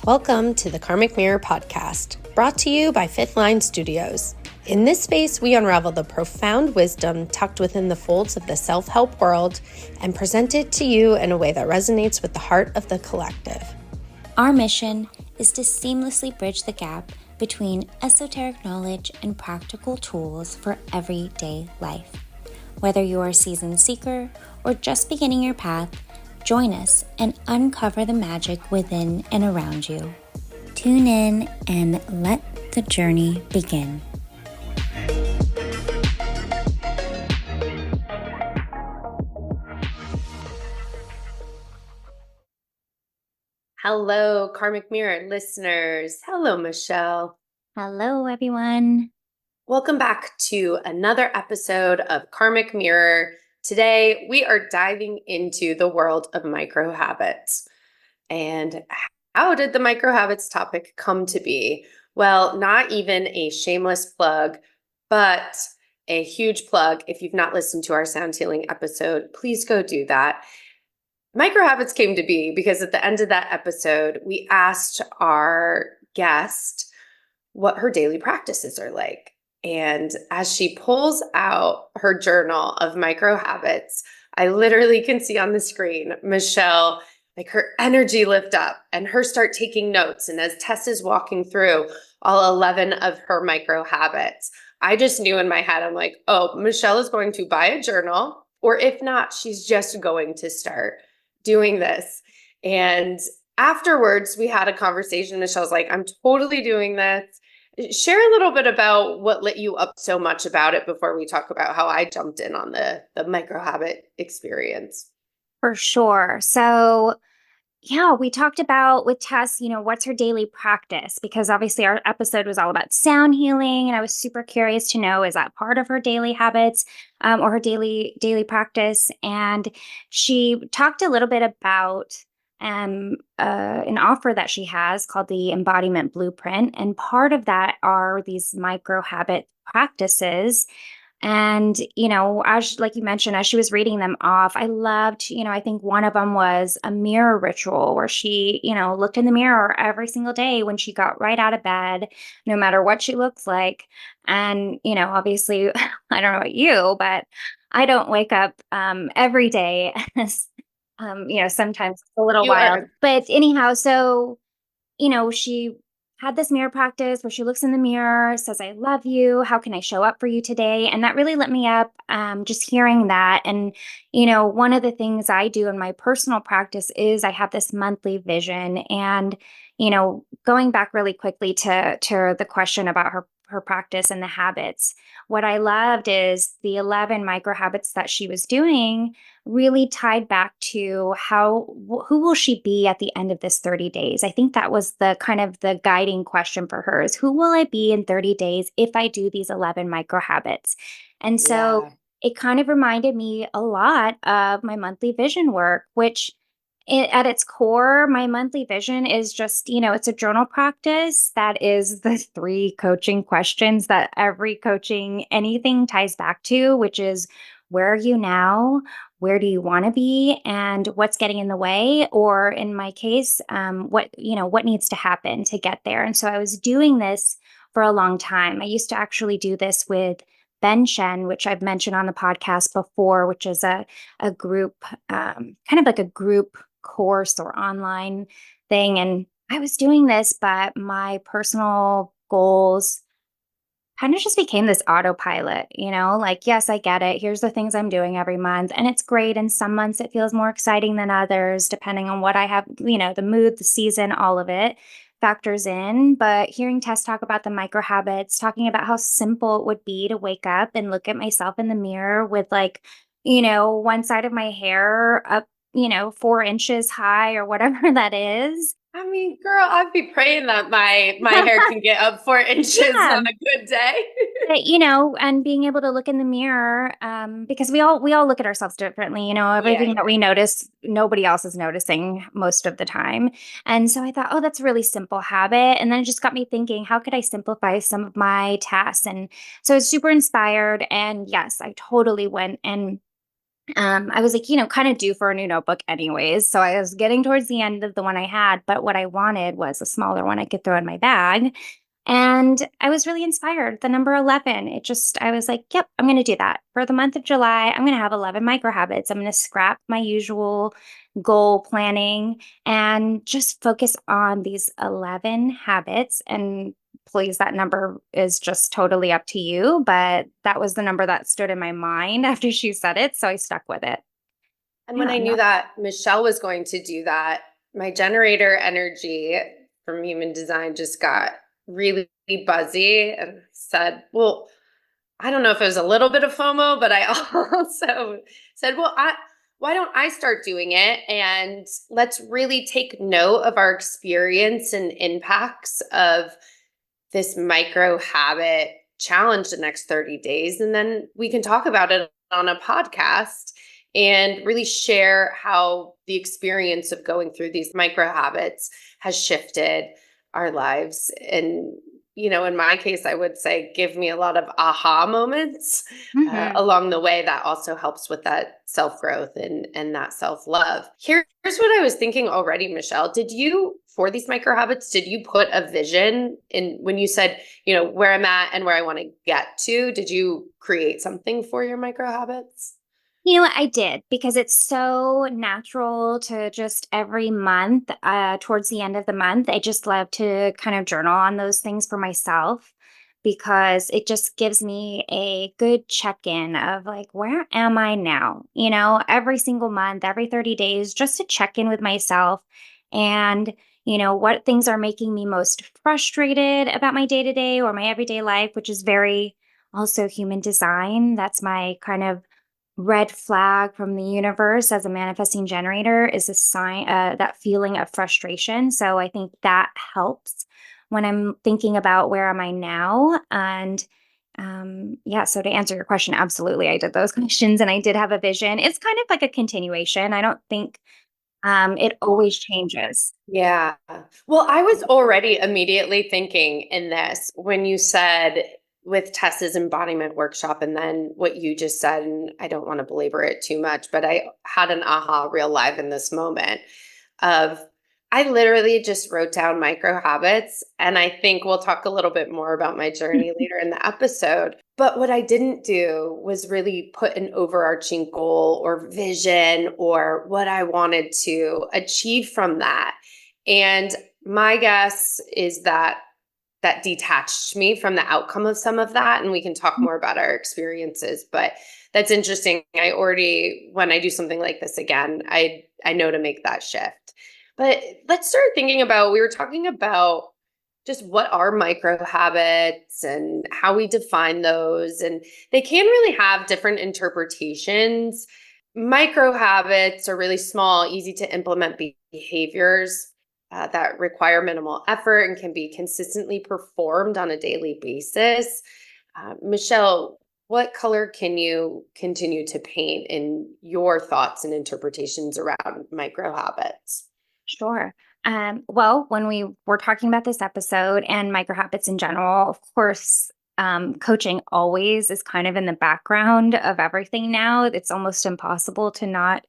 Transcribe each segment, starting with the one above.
Welcome to the Karmic Mirror podcast, brought to you by Fifth Line Studios. In this space, we unravel the profound wisdom tucked within the folds of the self-help world and present it to you in a way that resonates with the heart of the collective. Our mission is to seamlessly bridge the gap between esoteric knowledge and practical tools for everyday life. Whether you're a seasoned seeker or just beginning your path, join us and uncover the magic within and around you. Tune in and let the journey begin. Hello, Karmic Mirror listeners. Hello, Michelle. Hello, everyone. Welcome back to another episode of Karmic Mirror. Today, we are diving into the world of micro habits. And how did the micro habits topic come to be? Well, not even a shameless plug, but a huge plug. If you've not listened to our sound healing episode, please go do that. Micro habits came to be because at the end of that episode, we asked our guest what her daily practices are like. And as she pulls out her journal of micro habits, I literally can see on the screen, Michelle, like her energy lift up and her start taking notes. And as Tess is walking through all 11 of her micro habits, I just knew in my head, I'm like, oh, Michelle is going to buy a journal, or if not, she's just going to start doing this. And afterwards, we had a conversation. Michelle's like, I'm totally doing this. Share a little bit about what lit you up so much about it before we talk about how I jumped in on the micro habit experience. For sure. So, yeah, we talked about with Tess, what's her daily practice? Because obviously our episode was all about sound healing. And I was super curious to know, is that part of her daily habits or her daily practice? And she talked a little bit about an offer that she has called the Embodiment Blueprint. And part of that are these micro habit practices. And, like you mentioned, as she was reading them off, I loved, I think one of them was a mirror ritual where she, looked in the mirror every single day when she got right out of bed, no matter what she looks like. And, obviously, I don't know about you, but I don't wake up every day. Sometimes it's a little wild. But anyhow, so, she had this mirror practice where she looks in the mirror, says, I love you. How can I show up for you today? And that really lit me up, just hearing that. And, one of the things I do in my personal practice is I have this monthly vision. And, going back really quickly to the question about her practice and the habits, what I loved is the 11 micro habits that she was doing really tied back to who will she be at the end of this 30 days? I think that was the kind of the guiding question for her is who will I be in 30 days if I do these 11 micro habits? And so it kind of reminded me a lot of my monthly vision work, which at its core, my monthly vision is just, it's a journal practice that is the 3 coaching questions that every coaching anything ties back to, which is where are you now? Where do you want to be? And what's getting in the way? Or in my case, what needs to happen to get there? And so I was doing this for a long time. I used to actually do this with Ben Shen, which I've mentioned on the podcast before, which is a group, kind of like a group course or online thing. And I was doing this, but my personal goals kind of just became this autopilot, like, yes, I get it. Here's the things I'm doing every month. And it's great. And some months it feels more exciting than others, depending on what I have, the mood, the season, all of it factors in. But hearing Tess talk about the micro habits, talking about how simple it would be to wake up and look at myself in the mirror with one side of my hair up 4 inches high or whatever that is. I mean, girl, I'd be praying that my hair can get up 4 inches on a good day. And being able to look in the mirror, because we all look at ourselves differently, everything that we notice, nobody else is noticing most of the time. And so I thought, oh, that's a really simple habit. And then it just got me thinking, how could I simplify some of my tasks? And so I was super inspired. And yes, I totally went and I was like, kind of due for a new notebook anyways. So I was getting towards the end of the one I had, but what I wanted was a smaller one I could throw in my bag. And I was really inspired. The number 11, I was like, yep, I'm going to do that. For the month of July, I'm going to have 11 micro habits. I'm going to scrap my usual goal planning and just focus on these 11 habits. And please, that number is just totally up to you. But that was the number that stood in my mind after she said it. So I stuck with it. And when Yeah. I knew that Michelle was going to do that, my generator energy from human design just got really buzzy and said, well, I don't know if it was a little bit of FOMO, but I also said, well, why don't I start doing it? And let's really take note of our experience and impacts of this micro habit challenge the next 30 days. And then we can talk about it on a podcast and really share how the experience of going through these micro habits has shifted our lives. And, in my case, I would say give me a lot of aha moments Hmm. along the way that also helps with that self growth and that self love. Here's what I was thinking already, Michelle. Did you, for these micro habits, did you put a vision in when you said, where I'm at and where I want to get to? Did you create something for your micro habits? You know what? I did because it's so natural to just every month, towards the end of the month, I just love to kind of journal on those things for myself because it just gives me a good check in of like, where am I now? Every single month, every 30 days, just to check in with myself and, what things are making me most frustrated about my day to day or my everyday life, which is very also human design. That's my kind of red flag from the universe as a manifesting generator is a sign, that feeling of frustration. So I think that helps when I'm thinking about where am I now. And yeah, so to answer your question, absolutely, I did those questions and I did have a vision. It's kind of like a continuation. I don't think it always changes. Yeah. Well, I was already immediately thinking in this when you said with Tessa's embodiment workshop, and then what you just said, and I don't want to belabor it too much, but I had an aha real live in this moment of I literally just wrote down micro habits. And I think we'll talk a little bit more about my journey later in the episode. But what I didn't do was really put an overarching goal or vision or what I wanted to achieve from that. And my guess is that that detached me from the outcome of some of that. And we can talk more about our experiences. But that's interesting. I already, when I do something like this again, I know to make that shift. But let's start thinking about, we were talking about just what are micro habits and how we define those. And they can really have different interpretations. Micro habits are really small, easy to implement behaviors that require minimal effort and can be consistently performed on a daily basis. Michelle, what color can you continue to paint in your thoughts and interpretations around micro habits? Sure. Well, when we were talking about this episode and micro habits in general, of course, coaching always is kind of in the background of everything now. It's almost impossible to not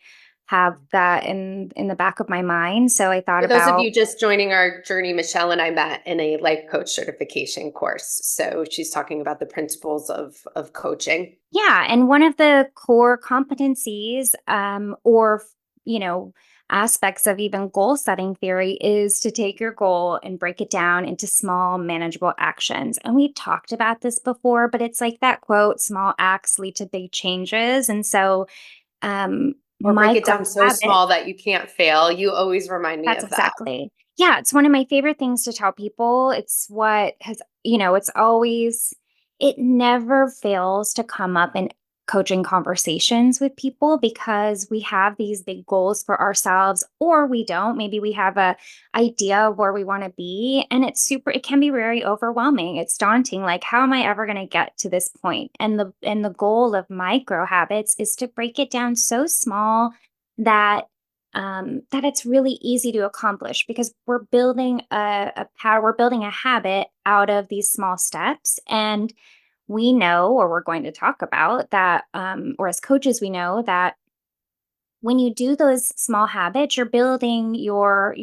have that in the back of my mind. So I thought For those of about you just joining our journey, Michelle and I met in a life coach certification course. So she's talking about the principles of coaching. yeah, and one of the core competencies, or aspects of even goal setting theory is to take your goal and break it down into small, manageable actions. And we've talked about this before, but it's like that quote: "Small acts lead to big changes." And so, Or break it micro down so habits. small that you can't fail. You always remind me That's of that. exactly. Yeah, it's one of my favorite things to tell people. It's what has, it's always, it never fails to come up in coaching conversations with people because we have these big goals for ourselves or we don't. Maybe we have a idea of where we want to be and it can be very overwhelming. It's daunting. Like, how am I ever going to get to this point? And the goal of micro habits is to break it down so small that that it's really easy to accomplish because we're building we're building a habit out of these small steps. And we know, or we're going to talk about that, or as coaches, we know that when you do those small habits, you're building your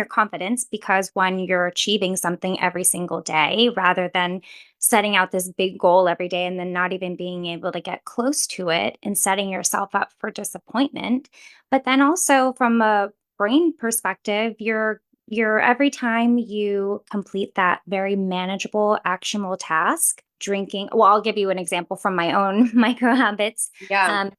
confidence because one, you're achieving something every single day rather than setting out this big goal every day and then not even being able to get close to it and setting yourself up for disappointment. But then also from a brain perspective, you're every time you complete that very manageable, actionable task, drinking. Well, I'll give you an example from my own micro habits. Yeah. Um,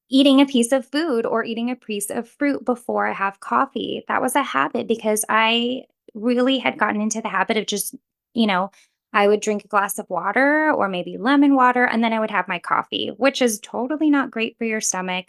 Eating a piece of food or eating a piece of fruit before I have coffee. That was a habit because I really had gotten into the habit of just, you know, I would drink a glass of water or maybe lemon water and then I would have my coffee, which is totally not great for your stomach.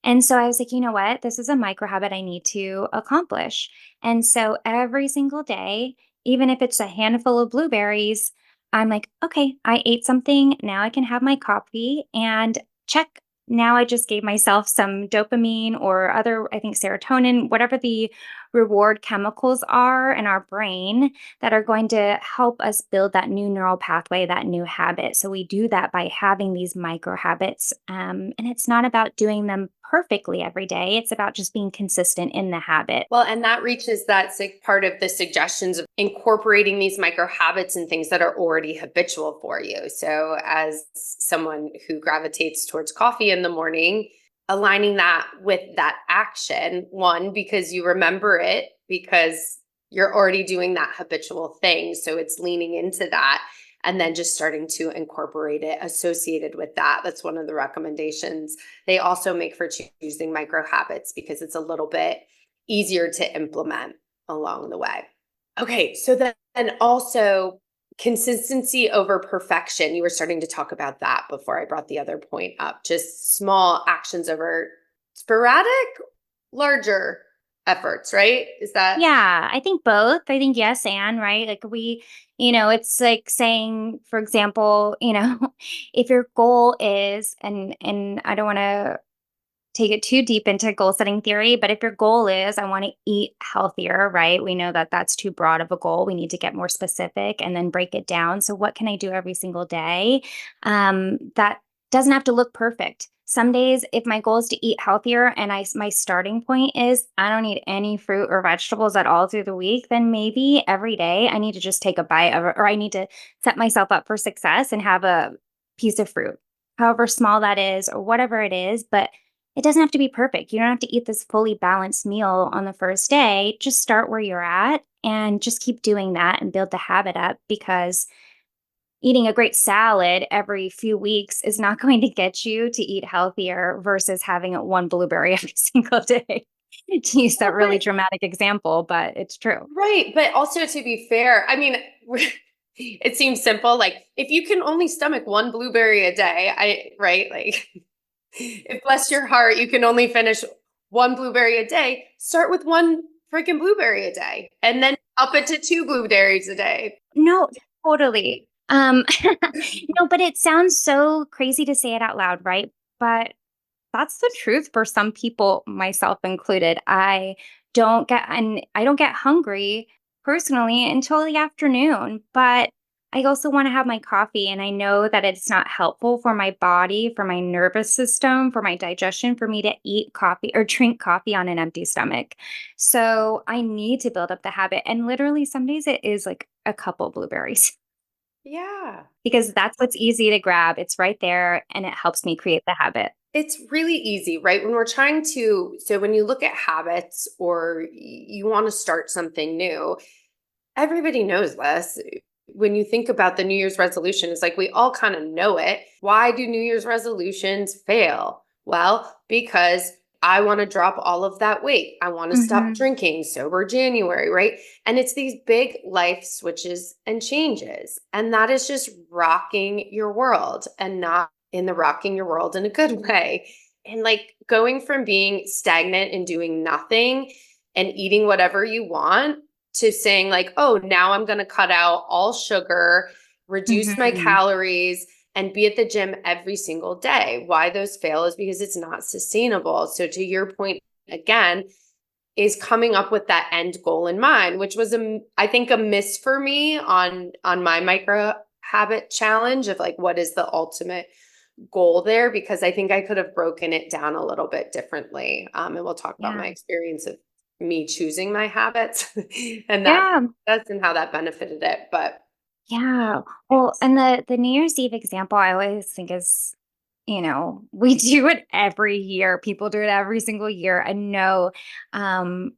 And so I was like, you know what? This is a micro habit I need to accomplish. And so every single day, even if it's a handful of blueberries, I'm like, okay, I ate something. Now I can have my coffee and check. Now I just gave myself some dopamine or other, I think serotonin, whatever the reward chemicals are in our brain that are going to help us build that new neural pathway, that new habit. So we do that by having these micro habits. And it's not about doing them perfectly every day, it's about just being consistent in the habit. Well, and that reaches that part of the suggestions of incorporating these micro habits and things that are already habitual for you. So, as someone who gravitates towards coffee in the morning, aligning that with that action, one, because you remember it, because you're already doing that habitual thing. So, it's leaning into that and then just starting to incorporate it associated with that. That's one of the recommendations they also make for choosing micro habits because it's a little bit easier to implement along the way. Okay, so then also consistency over perfection. You were starting to talk about that before I brought the other point up. Just small actions over sporadic, larger efforts, right? Is that Yeah, I think both. I think yes and, right? Like it's like saying, for example, if your goal is and I don't want to take it too deep into goal setting theory, but if your goal is I want to eat healthier, right? We know that that's too broad of a goal. We need to get more specific and then break it down. So what can I do every single day? That doesn't have to look perfect. Some days if my goal is to eat healthier and my starting point is I don't eat any fruit or vegetables at all through the week, then maybe every day I need to just take a bite of or I need to set myself up for success and have a piece of fruit. However small that is or whatever it is, but it doesn't have to be perfect. You don't have to eat this fully balanced meal on the first day. Just start where you're at and just keep doing that and build the habit up because eating a great salad every few weeks is not going to get you to eat healthier versus having one blueberry every single day. To use that really right? dramatic example, but it's true. Right. But also to be fair, I mean, it seems simple. Like if you can only stomach one blueberry a day, right? Like if bless your heart, you can only finish one blueberry a day, start with one freaking blueberry a day and then up it to two blueberries a day. No, totally. No, but it sounds so crazy to say it out loud, right? But that's the truth for some people, myself included. I don't get hungry personally until the afternoon, but I also want to have my coffee and I know that it's not helpful for my body, for my nervous system, for my digestion for me to eat coffee or drink coffee on an empty stomach. So I need to build up the habit and literally some days it is like a couple blueberries Yeah. because that's what's easy to grab. It's right there and it helps me create the habit. It's really easy, right? When we're trying to, so when you look at habits or you want to start something new, everybody knows this. When you think about the New Year's resolution, it's like we all kind of know it. Why do New Year's resolutions fail? Well, because I want to drop all of that weight. I want to stop Mhm. drinking, sober January, right? And it's these big life switches and changes. And that is just rocking your world and not in the rocking your world in a good way. And like going from being stagnant and doing nothing and eating whatever you want to saying like, oh, now I'm going to cut out all sugar, reduce my Mhm. calories, and be at the gym every single day. Why those fail is because it's not sustainable. So to your point again, is coming up with that end goal in mind, which was I think a miss for me on my micro habit challenge of like what is the ultimate goal there because I think I could have broken it down a little bit differently. And we'll talk about my Yeah. experience of me choosing my habits and Yeah. that's and how that benefited it. But Yeah. Well, yes. and the New Year's Eve example I always think is, we do it every year. People do it every single year. I know um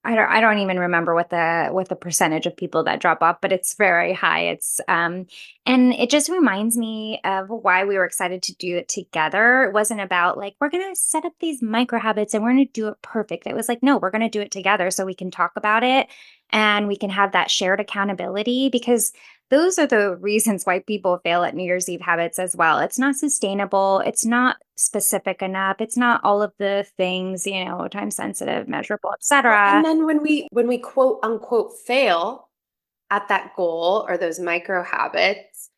I don't even remember what the percentage of people that drop off, but it's very high. And it just reminds me of why we were excited to do it together. It wasn't about like we're gonna set up these micro habits and we're gonna do it perfect. It was like, no, we're gonna do it together so we can talk about it and we can have that shared accountability because those are the reasons why people fail at New Year's Eve habits as well. It's not sustainable. It's not specific enough. It's not all of the things, time sensitive, measurable, Well, and etc. then when we quote unquote fail at that goal or those micro habits,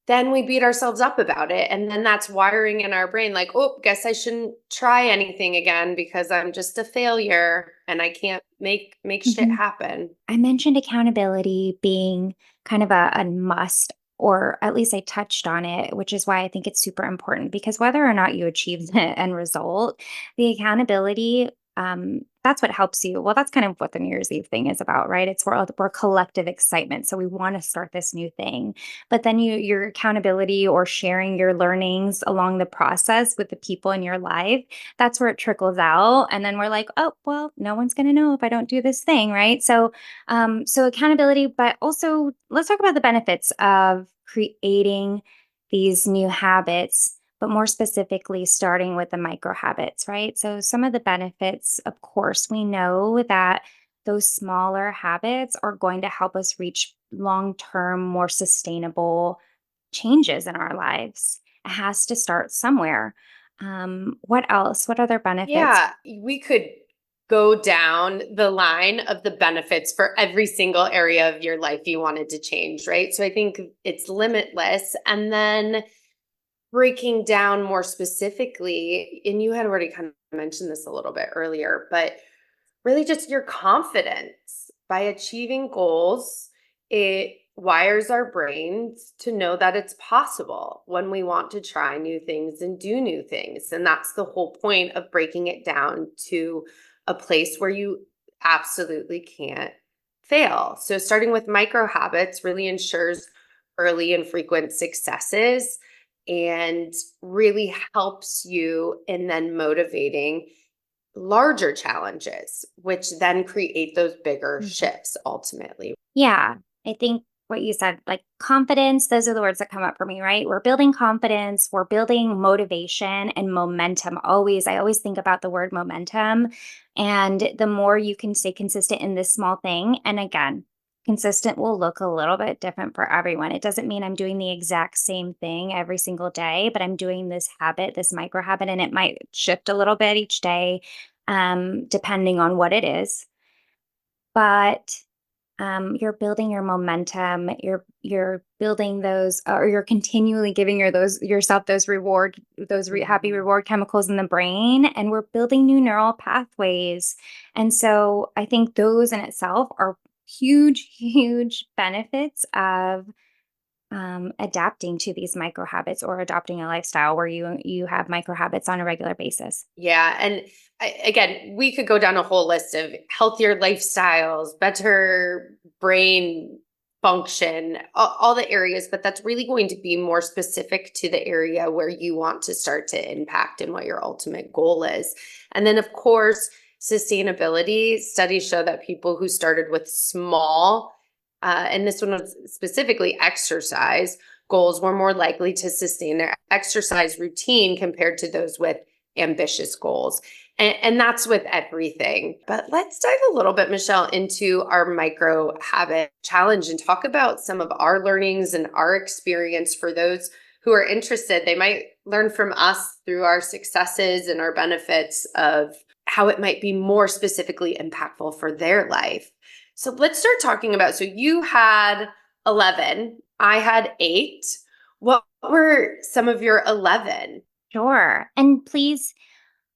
then we beat ourselves up about it. And then that's wiring in our brain like, oh, guess I shouldn't try anything again because I'm just a failure and I can't make shit Mhm. happen. I mentioned accountability being kind of a must, or at least I touched on it, which is why I think it's super important because whether or not you achieve the end result, the accountability, that's what helps you. Well, that's kind of what the New Year's Eve thing is about, right? It's we're collective excitement. So we want to start this new thing. But then your accountability or sharing your learnings along the process with the people in your life, that's where it trickles out. And then we're like, oh, well, no one's going to know if I don't do this thing. Right. So accountability, but also let's talk about the benefits of creating these new habits, but more specifically, starting with the micro habits, right? So, some of the benefits, of course, we know that those smaller habits are going to help us reach long term, more sustainable changes in our lives. It has to start somewhere. What else? What other benefits? Yeah, we could go down the line of the benefits for every single area of your life you wanted to change, right? So I think it's limitless. And then breaking down more specifically, and you had already kind of mentioned this a little bit earlier, but really just your confidence by achieving goals, it wires our brains to know that it's possible when we want to try new things and do new things. And that's the whole point of breaking it down to a place where you absolutely can't fail. So starting with micro habits really ensures early and frequent successes and really helps you in then motivating larger challenges, which then create those bigger Mhm. shifts ultimately. Yeah, I think what you said, like confidence, those are the words that come up for me, right? We're building confidence, we're building motivation and momentum. I always think about the word momentum. And the more you can stay consistent in this small thing, and again, consistent will look a little bit different for everyone. It doesn't mean I'm doing the exact same thing every single day, but I'm doing this habit, this micro habit, and it might shift a little bit each day, depending on what it is. But you're building your momentum. You're building those, or you're continually giving yourself those happy Mhm. reward chemicals in the brain, and we're building new neural pathways. And so I think those in itself are huge, huge benefits of adapting to these micro habits or adopting a lifestyle where you have micro habits on a regular basis. Yeah. And again, we could go down a whole list of healthier lifestyles, better brain function, all the areas, but that's really going to be more specific to the area where you want to start to impact and what your ultimate goal is. And then, of course, sustainability studies show that people who started with small, and this one was specifically exercise goals, were more likely to sustain their exercise routine compared to those with ambitious goals. And that's with everything. But let's dive a little bit, Michelle, into our micro habit challenge and talk about some of our learnings and our experience for those who are interested. They might learn from us through our successes and our benefits of how it might be more specifically impactful for their life. So let's start talking about. So you had 11, I had 8. What were some of your 11? Sure. And please,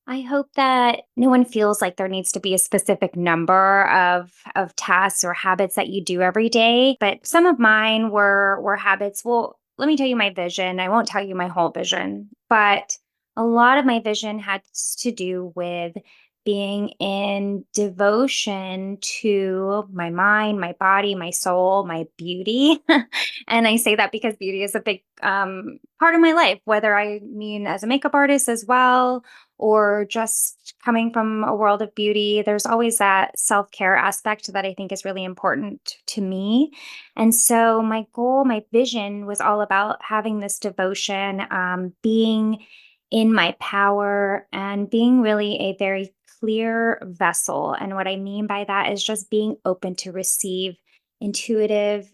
I hope that no one feels like there needs to be a specific number of tasks or habits that you do every day, but some of mine were habits. Well, let me tell you my vision. I won't tell you my whole vision, but a lot of my vision had to do with being in devotion to my mind, my body, my soul, my beauty. And I say that because beauty is a big part of my life, whether I mean as a makeup artist as well, or just coming from a world of beauty. There's always that self care aspect that I think is really important to me. And so my goal, my vision was all about having this devotion, being in my power, and being really a very clear vessel. And what I mean by that is just being open to receive intuitive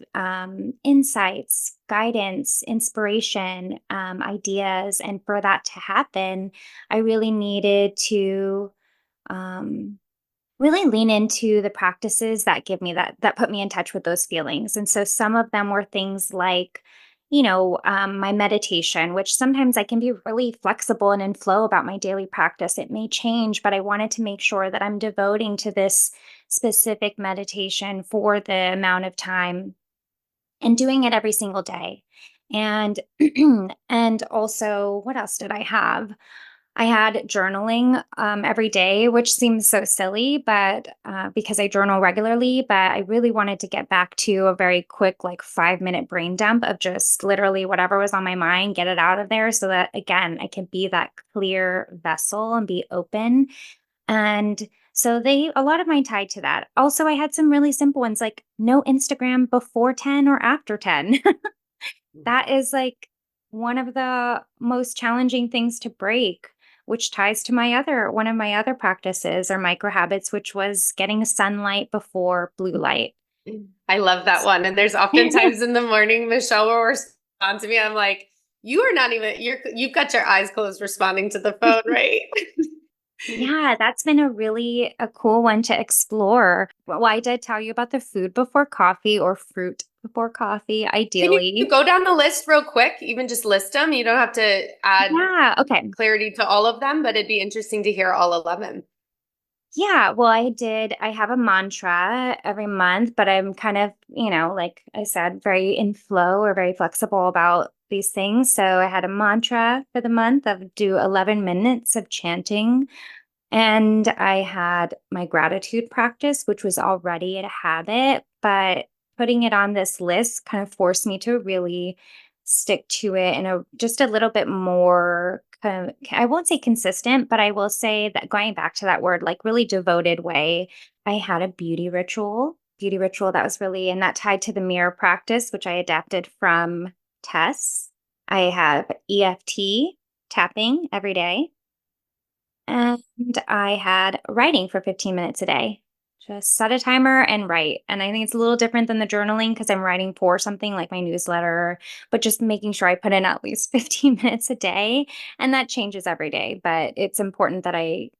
insights, guidance, inspiration, ideas. And for that to happen, I really needed to um, really lean into the practices that give me that put me in touch with those feelings. And so some of them were things like, my meditation, which sometimes I can be really flexible and in flow about my daily practice. It may change, but I wanted to make sure that I'm devoting to this specific meditation for the amount of time and doing it every single day. And and also, what else did I have? I had journaling every day, which seems so silly, but because I journal regularly, but I really wanted to get back to a very quick, like 5 minute brain dump of just literally whatever was on my mind, get it out of there so that, again, I can be that clear vessel and be open. And so a lot of mine tied to that. Also, I had some really simple ones like no Instagram before 10 or after 10. That is like one of the most challenging things to break, which ties to one of my other practices or micro habits, which was getting sunlight before blue light. I love that one. And there's oftentimes in the morning, Michelle will respond to me. I'm like, you are not even, you've got your eyes closed responding to the phone, right? Yeah, that's been a cool one to explore. Well, I did tell you about the food before coffee or fruit before coffee, Can you ideally. go down the list real quick? Even just list them. You don't have to add Yeah, okay. clarity to all of them, but it'd be interesting to hear all 11. Yeah, well, I have a mantra every month, but I'm kind of, like I said, very in flow or very flexible about these things. So I had a mantra for the month of do 11 minutes of chanting. And I had my gratitude practice, which was already a habit, but putting it on this list kind of forced me to really stick to it in a just a little bit more kind of, I won't say consistent, but I will say that going back to that word, like really devoted way, I had a beauty ritual that was really, and that tied to the mirror practice, which I adapted from Tess. I have EFT tapping every day. And I had writing for 15 minutes a day. Just set a timer and write. And I think it's a little different than the journaling because I'm writing for something like my newsletter, but just making sure I put in at least 15 minutes a day. And that changes every day. But it's important that I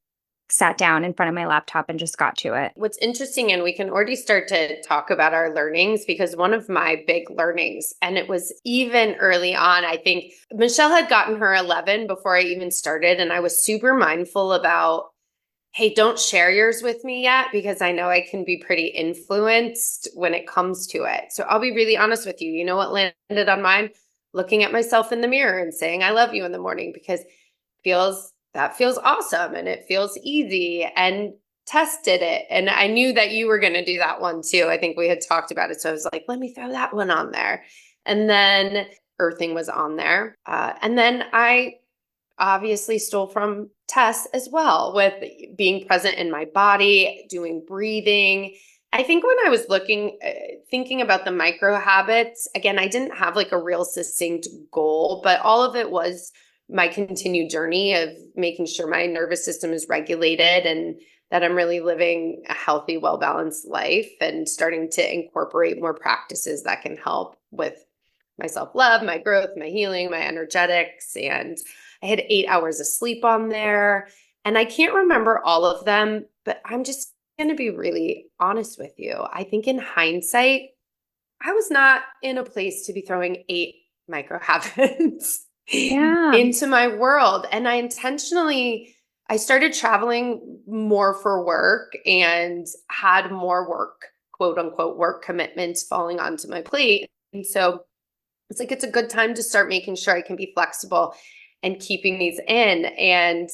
sat down in front of my laptop and just got to it. What's interesting, and we can already start to talk about our learnings because one of my big learnings, and it was even early on, I think Michelle had gotten her 11 before I even started. And I was super mindful about, hey, don't share yours with me yet because I know I can be pretty influenced when it comes to it. So I'll be really honest with you. You know what landed on mine? Looking at myself in the mirror and saying, I love you in the morning because that feels awesome and it feels easy, and tested it. And I knew that you were going to do that one too. I think we had talked about it. So I was like, let me throw that one on there. And then earthing was on there. And then I obviously stole from Tess as well with being present in my body, doing breathing. I think when I was thinking about the micro habits, again, I didn't have like a real succinct goal, but all of it was my continued journey of making sure my nervous system is regulated and that I'm really living a healthy, well-balanced life, and starting to incorporate more practices that can help with my self-love, my growth, my healing, my energetics. And I had 8 hours of sleep on there. And I can't remember all of them, but I'm just going to be really honest with you. I think in hindsight, I was not in a place to be throwing 8 micro habits Yeah. into my world. And I started traveling more for work and had more work, quote unquote, work commitments falling onto my plate. And so it's like it's a good time to start making sure I can be flexible and keeping these in. And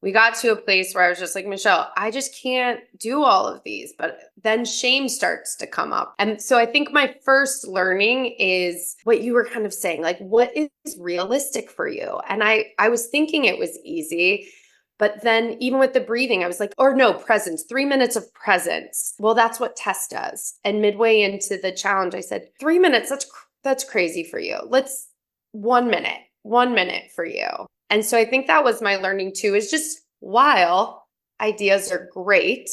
we got to a place where I was just like, Michelle, I just can't do all of these. But then shame starts to come up. And so I think my first learning is what you were kind of saying, like, what is realistic for you? And I was thinking it was easy. But then even with the breathing, I was like, or no, presence, 3 minutes of presence. Well, that's what Tess does. And midway into the challenge, I said, 3 minutes, that's crazy for you. Let's 1 minute, 1 minute for you. And so I think that was my learning too, is just while ideas are great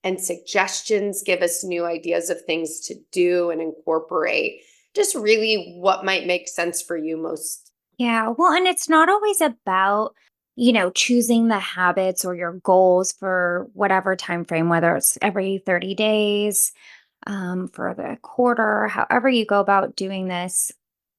and suggestions give us new ideas of things to do and incorporate, just really what might make sense for you most. Yeah. Well, and it's not always about, choosing the habits or your goals for whatever time frame, whether it's every 30 days, for the quarter, however you go about doing this.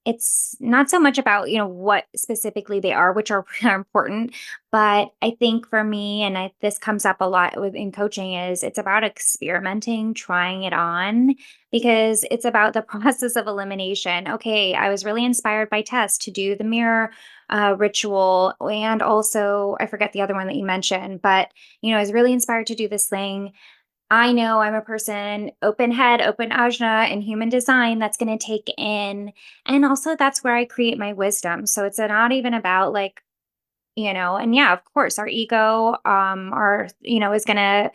It's not so much about, what specifically they are, which are, are important. But I think for me, and this comes up a lot in coaching, is it's about experimenting, trying it on, because it's about the process of elimination. Okay, I was really inspired by Tess to do the mirror ritual. And also, I forget the other one that you mentioned, but, I was really inspired to do this thing. I know I'm a person, open head, open ajna in human design that's going to take in. And also that's where I create my wisdom. So it's not even about like, and yeah, of course, our ego, is going to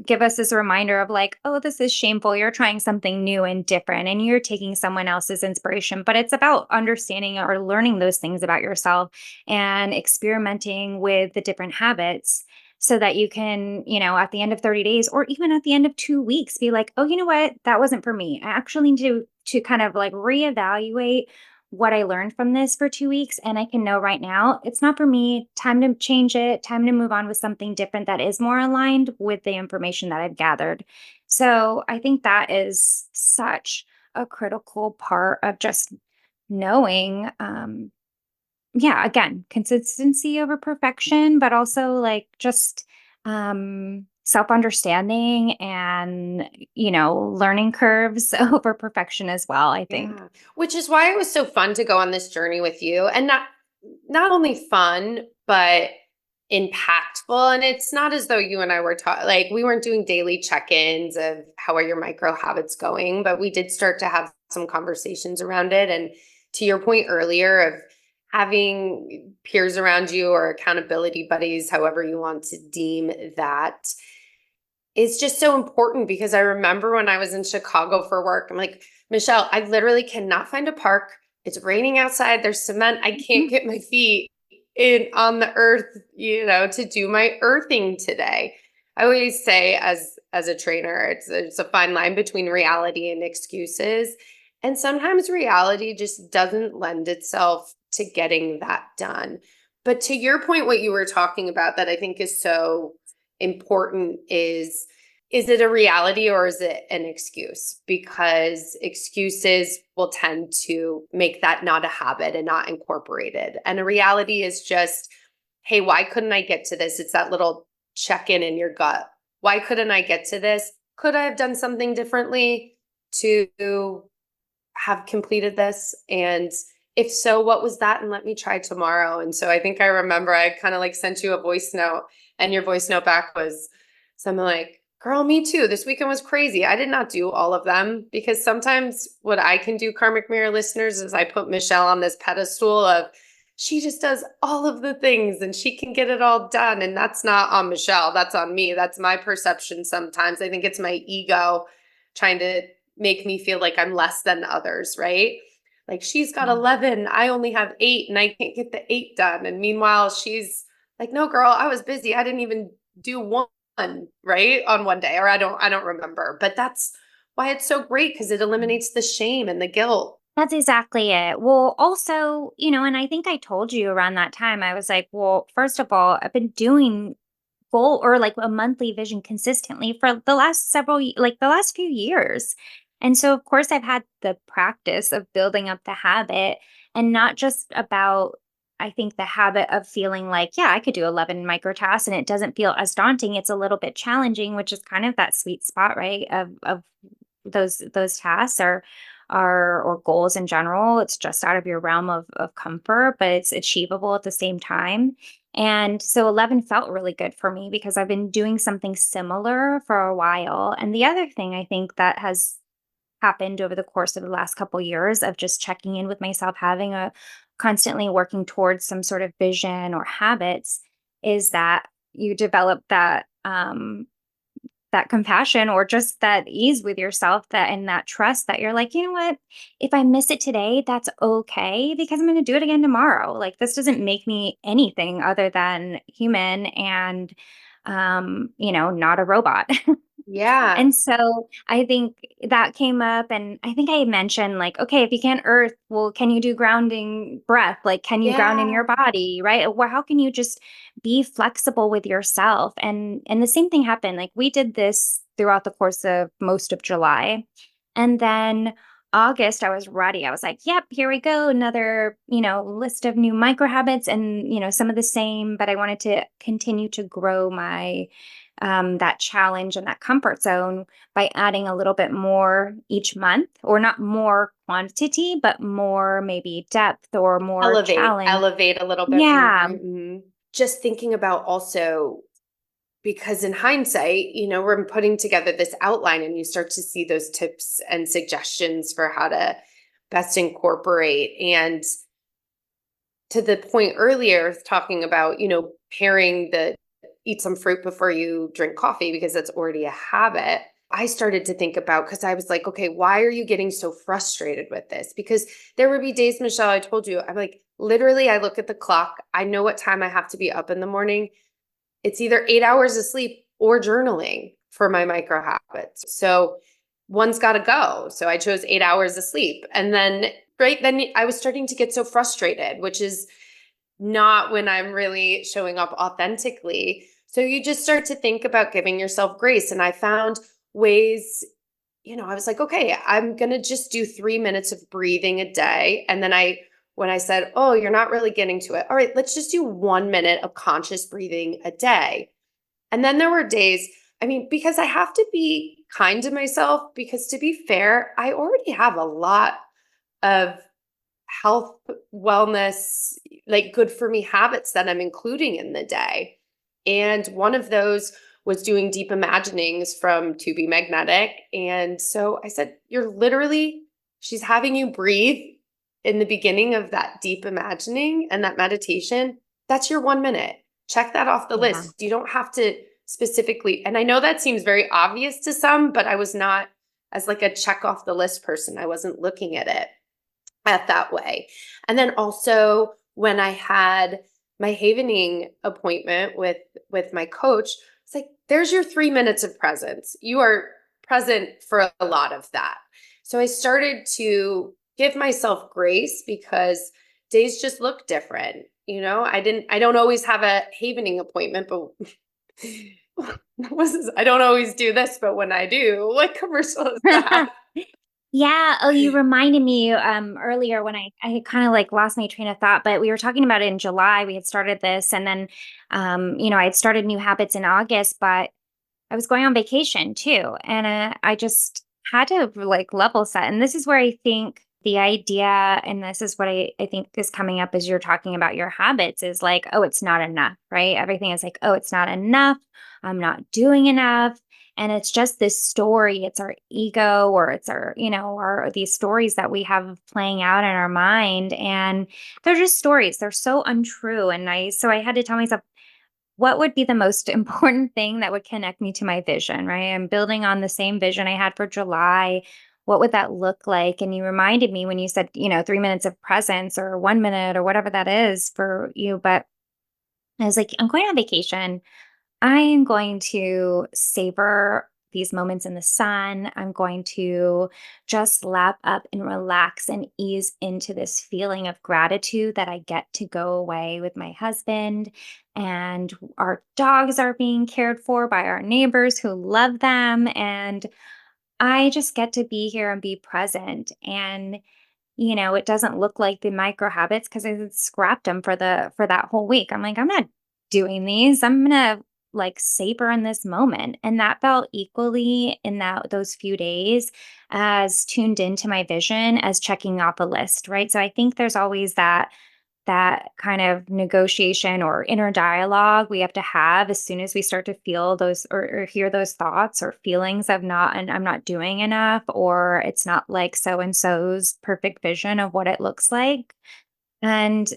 give us this reminder of like, oh, this is shameful. You're trying something new and different and you're taking someone else's inspiration. But it's about understanding or learning those things about yourself and experimenting with the different habits so that you can, at the end of 30 days or even at the end of 2 weeks, be like, oh, you know what? That wasn't for me. I actually need to kind of like reevaluate what I learned from this for 2 weeks. And I can know right now it's not for me. Time to change it, time to move on with something different that is more aligned with the information that I've gathered. So I think that is such a critical part of just knowing. Yeah, again, consistency over perfection, but also like just self understanding and, learning curves over perfection as well, I think. Yeah. Which is why it was so fun to go on this journey with you. And not only fun, but impactful. And it's not as though you and I were taught like we weren't doing daily check-ins of how are your micro habits going, but we did start to have some conversations around it. And to your point earlier of having peers around you or accountability buddies, however you want to deem that, is just so important because I remember when I was in Chicago for work, I'm like, Michelle, I literally cannot find a park. It's raining outside. There's cement. I can't get my feet in on the earth, to do my earthing today. I always say as a trainer, it's a fine line between reality and excuses. And sometimes reality just doesn't lend itself to getting that done. But to your point, what you were talking about that I think is so important is it a reality or is it an excuse? Because excuses will tend to make that not a habit and not incorporated. And a reality is just, hey, why couldn't I get to this? It's that little check in your gut. Why couldn't I get to this? Could I have done something differently to have completed this? And if so, what was that? And let me try tomorrow. And so I think I remember I kind of like sent you a voice note and your voice note back was something like, girl, me too. This weekend was crazy. I did not do all of them because sometimes what I can do, Karmic Mirror listeners, is I put Michelle on this pedestal of she just does all of the things and she can get it all done. And that's not on Michelle. That's on me. That's my perception sometimes. I think it's my ego trying to make me feel like I'm less than others, right? Like she's got 11, I only have 8 and I can't get the 8 done. And meanwhile, she's like, no, girl, I was busy. I didn't even do one, right? On one day, or I don't remember. But that's why it's so great because it eliminates the shame and the guilt. That's exactly it. Well, also, and I think I told you around that time, I was like, well, first of all, I've been doing goal or like a monthly vision consistently for the last like the last few years. And so, of course, I've had the practice of building up the habit and not just about, I think, the habit of feeling like, yeah, I could do 11 micro tasks and it doesn't feel as daunting. It's a little bit challenging, which is kind of that sweet spot, right? Of those tasks are or goals in general. It's just out of your realm of comfort, but it's achievable at the same time. And so 11 felt really good for me because I've been doing something similar for a while. And the other thing I think that has happened over the course of the last couple years of just checking in with myself, having a constantly working towards some sort of vision or habits is that you develop that compassion or just that ease with yourself that and that trust that you're like, you know what? If I miss it today, that's okay because I'm going to do it again tomorrow. Like this doesn't make me anything other than human and not a robot. Yeah. And so I think that came up, and I think I mentioned, like, okay, if you can't earth, well, can you do grounding breath? Like, can you ground in Yeah. your body, right? Well, how can you just be flexible with yourself? And the same thing happened. Like we did this throughout the course of most of July. And then August, I was ready. I was like, yep, here we go. Another, list of new micro habits and, some of the same, but I wanted to continue to grow my that challenge and that comfort zone by adding a little bit more each month, or not more quantity, but more maybe depth or more challenge. Elevate a little bit more. Yeah. Mhm. Just thinking about also, because in hindsight, we're putting together this outline and you start to see those tips and suggestions for how to best incorporate. And to the point earlier, talking about, pairing the eat some fruit before you drink coffee because that's already a habit. I started to think about, because I was like, okay, why are you getting so frustrated with this? Because there would be days, Michelle, I told you, I'm like, literally, I look at the clock. I know what time I have to be up in the morning. It's either 8 hours of sleep or journaling for my micro habits. So one's got to go. So I chose 8 hours of sleep. And then, right then, I was starting to get so frustrated, which is not when I'm really showing up authentically. So you just start to think about giving yourself grace. And I found ways, I was like, okay, I'm going to just do 3 minutes of breathing a day. And then when I said, oh, you're not really getting to it. All right, let's just do 1 minute of conscious breathing a day. And then there were days, I mean, because I have to be kind to myself, because to be fair, I already have a lot of health, wellness, like good for me habits that I'm including in the day. And one of those was doing deep imaginings from To Be Magnetic. And so I said, she's having you breathe in the beginning of that deep imagining and that meditation. That's your 1 minute. Check that off the Yeah. list. You don't have to specifically, and I know that seems very obvious to some, but I was not as like a check off the list person. I wasn't looking at it at that way. And then also when I had my havening appointment with my coach, it's like, there's your 3 minutes of presence. You are present for a lot of that. So I started to give myself grace because days just look different. I don't always have a havening appointment, but I don't always do this, but when I do, what commercial is that? Yeah. Oh, you reminded me earlier when I kind of like lost my train of thought, but we were talking about it in July. We had started this, and then I had started new habits in August, but I was going on vacation too. And I just had to like level set. And this is where I think the idea, and this is what I think is coming up as you're talking about your habits, is like, oh, it's not enough, right? Everything is like, oh, it's not enough. I'm not doing enough. And it's just this story. It's our ego, or it's our these stories that we have playing out in our mind. And they're just stories. They're so untrue. So I had to tell myself, what would be the most important thing that would connect me to my vision, right? I'm building on the same vision I had for July. What would that look like? And you reminded me when you said, 3 minutes of presence or 1 minute or whatever that is for you. But I was like, I'm going on vacation. I am going to savor these moments in the sun. I'm going to just lap up and relax and ease into this feeling of gratitude that I get to go away with my husband. And our dogs are being cared for by our neighbors who love them. And I just get to be here and be present. And it doesn't look like the micro habits because I had scrapped them for that whole week. I'm like, I'm not doing these. I'm gonna like savor in this moment. And that felt equally in those few days as tuned into my vision as checking off a list, right? So I think there's always that kind of negotiation or inner dialogue we have to have as soon as we start to feel those or hear those thoughts or feelings of not and I'm not doing enough, or it's not like so and so's perfect vision of what it looks like. And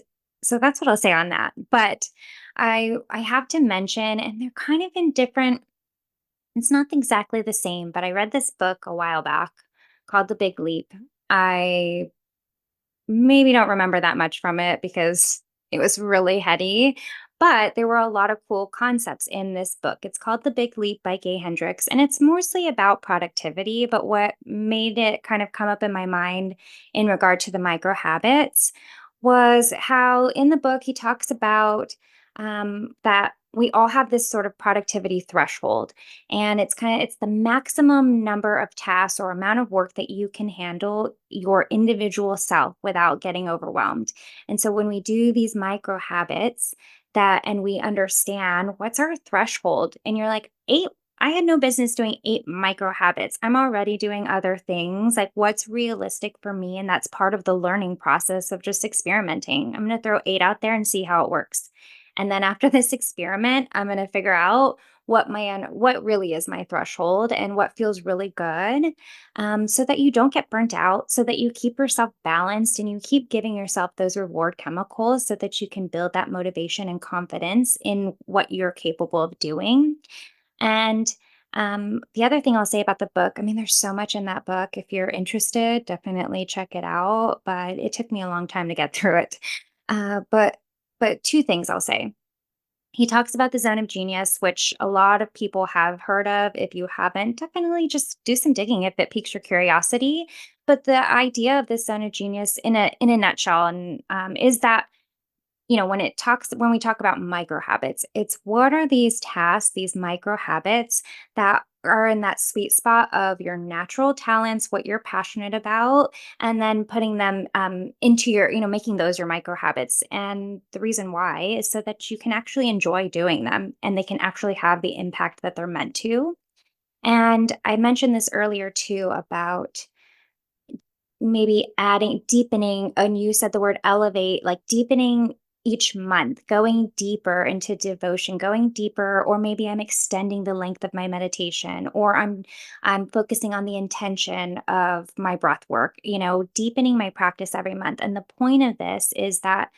so that's what I'll say on that. But I have to mention, and they're kind of in different, it's not exactly the same, but I read this book a while back called The Big Leap. I maybe don't remember that much from it because it was really heady, but there were a lot of cool concepts in this book. It's called The Big Leap by Gay Hendricks, and it's mostly about productivity. But what made it kind of come up in my mind in regard to the micro habits was how in the book he talks about that we all have this sort of productivity threshold, and it's the maximum number of tasks or amount of work that you can handle your individual self without getting overwhelmed. And so when we do these micro habits that and we understand what's our threshold, and you're like, 8, I had no business doing 8 micro habits. I'm already doing other things. Like, what's realistic for me? And that's part of the learning process of just experimenting. I'm going to throw 8 out there and see how it works. And then after this experiment, I'm going to figure out what really is my threshold and what feels really good, so that you don't get burnt out, so that you keep yourself balanced and you keep giving yourself those reward chemicals so that you can build that motivation and confidence in what you're capable of doing. And the other thing I'll say about the book, I mean, there's so much in that book. If you're interested, definitely check it out. But it took me a long time to get through it. But two things I'll say. He talks about the zone of genius, which a lot of people have heard of. If you haven't, definitely just do some digging if it piques your curiosity. But the idea of this zone of genius, in a nutshell, and is that when we talk about micro habits, it's what are these tasks, these micro habits that are in that sweet spot of your natural talents, what you're passionate about, and then putting them into making those your micro habits. And the reason why is so that you can actually enjoy doing them and they can actually have the impact that they're meant to. And I mentioned this earlier too about maybe adding deepening, and you said the word elevate, like deepening each month, going deeper into devotion, going deeper, or maybe I'm extending the length of my meditation, or I'm focusing on the intention of my breath work, deepening my practice every month. And the point of this is that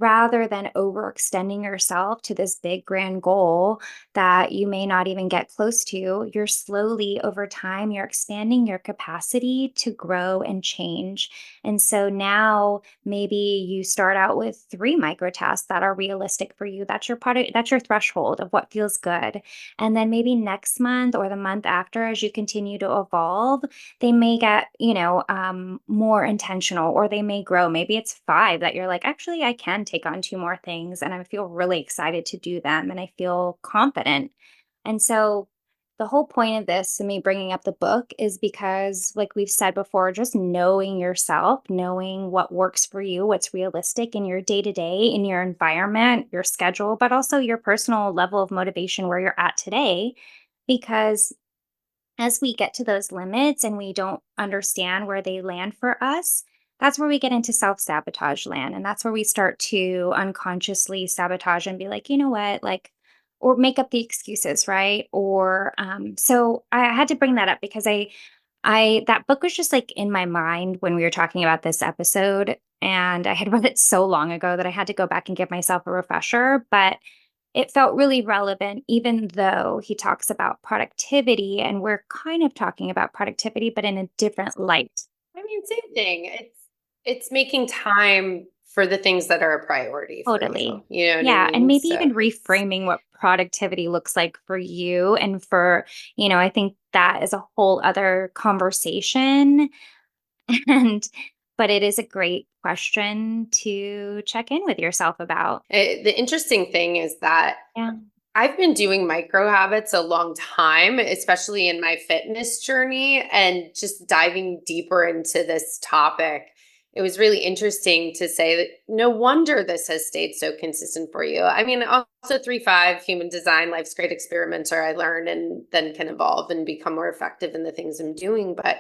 rather than overextending yourself to this big grand goal that you may not even get close to, you're slowly over time, you're expanding your capacity to grow and change. And so now maybe you start out with 3 micro tasks that are realistic for you. That's your product, that's your threshold of what feels good. And then maybe next month or the month after, as you continue to evolve, they may get, more intentional, or they may grow. Maybe it's 5 that you're like, actually, I can take on 2 more things and I feel really excited to do them and I feel confident. And so the whole point of this and me bringing up the book is because, like we've said before, just knowing yourself, knowing what works for you, what's realistic in your day to day, in your environment, your schedule, but also your personal level of motivation where you're at today. Because as we get to those limits and we don't understand where they land for us, that's where we get into self sabotage land. And that's where we start to unconsciously sabotage and be like, you know what, like, or make up the excuses, right? Or so I had to bring that up because that book was just like in my mind when we were talking about this episode. And I had read it so long ago that I had to go back and give myself a refresher. But it felt really relevant, even though he talks about productivity, and we're kind of talking about productivity, but in a different light. I mean, same thing. It's making time for the things that are a priority for you. Totally. You know what I Yeah. And mean? maybe So even reframing what productivity looks like for you. And I think that is a whole other conversation. And, but it is a great question to check in with yourself about. the interesting thing is that Yeah. I've been doing micro habits a long time, especially in my fitness journey, and just diving deeper into this topic it was really interesting to say that no wonder this has stayed so consistent for you. I mean, also 3-5 human design, life's great experimenter, I learned and then can evolve and become more effective in the things I'm doing. But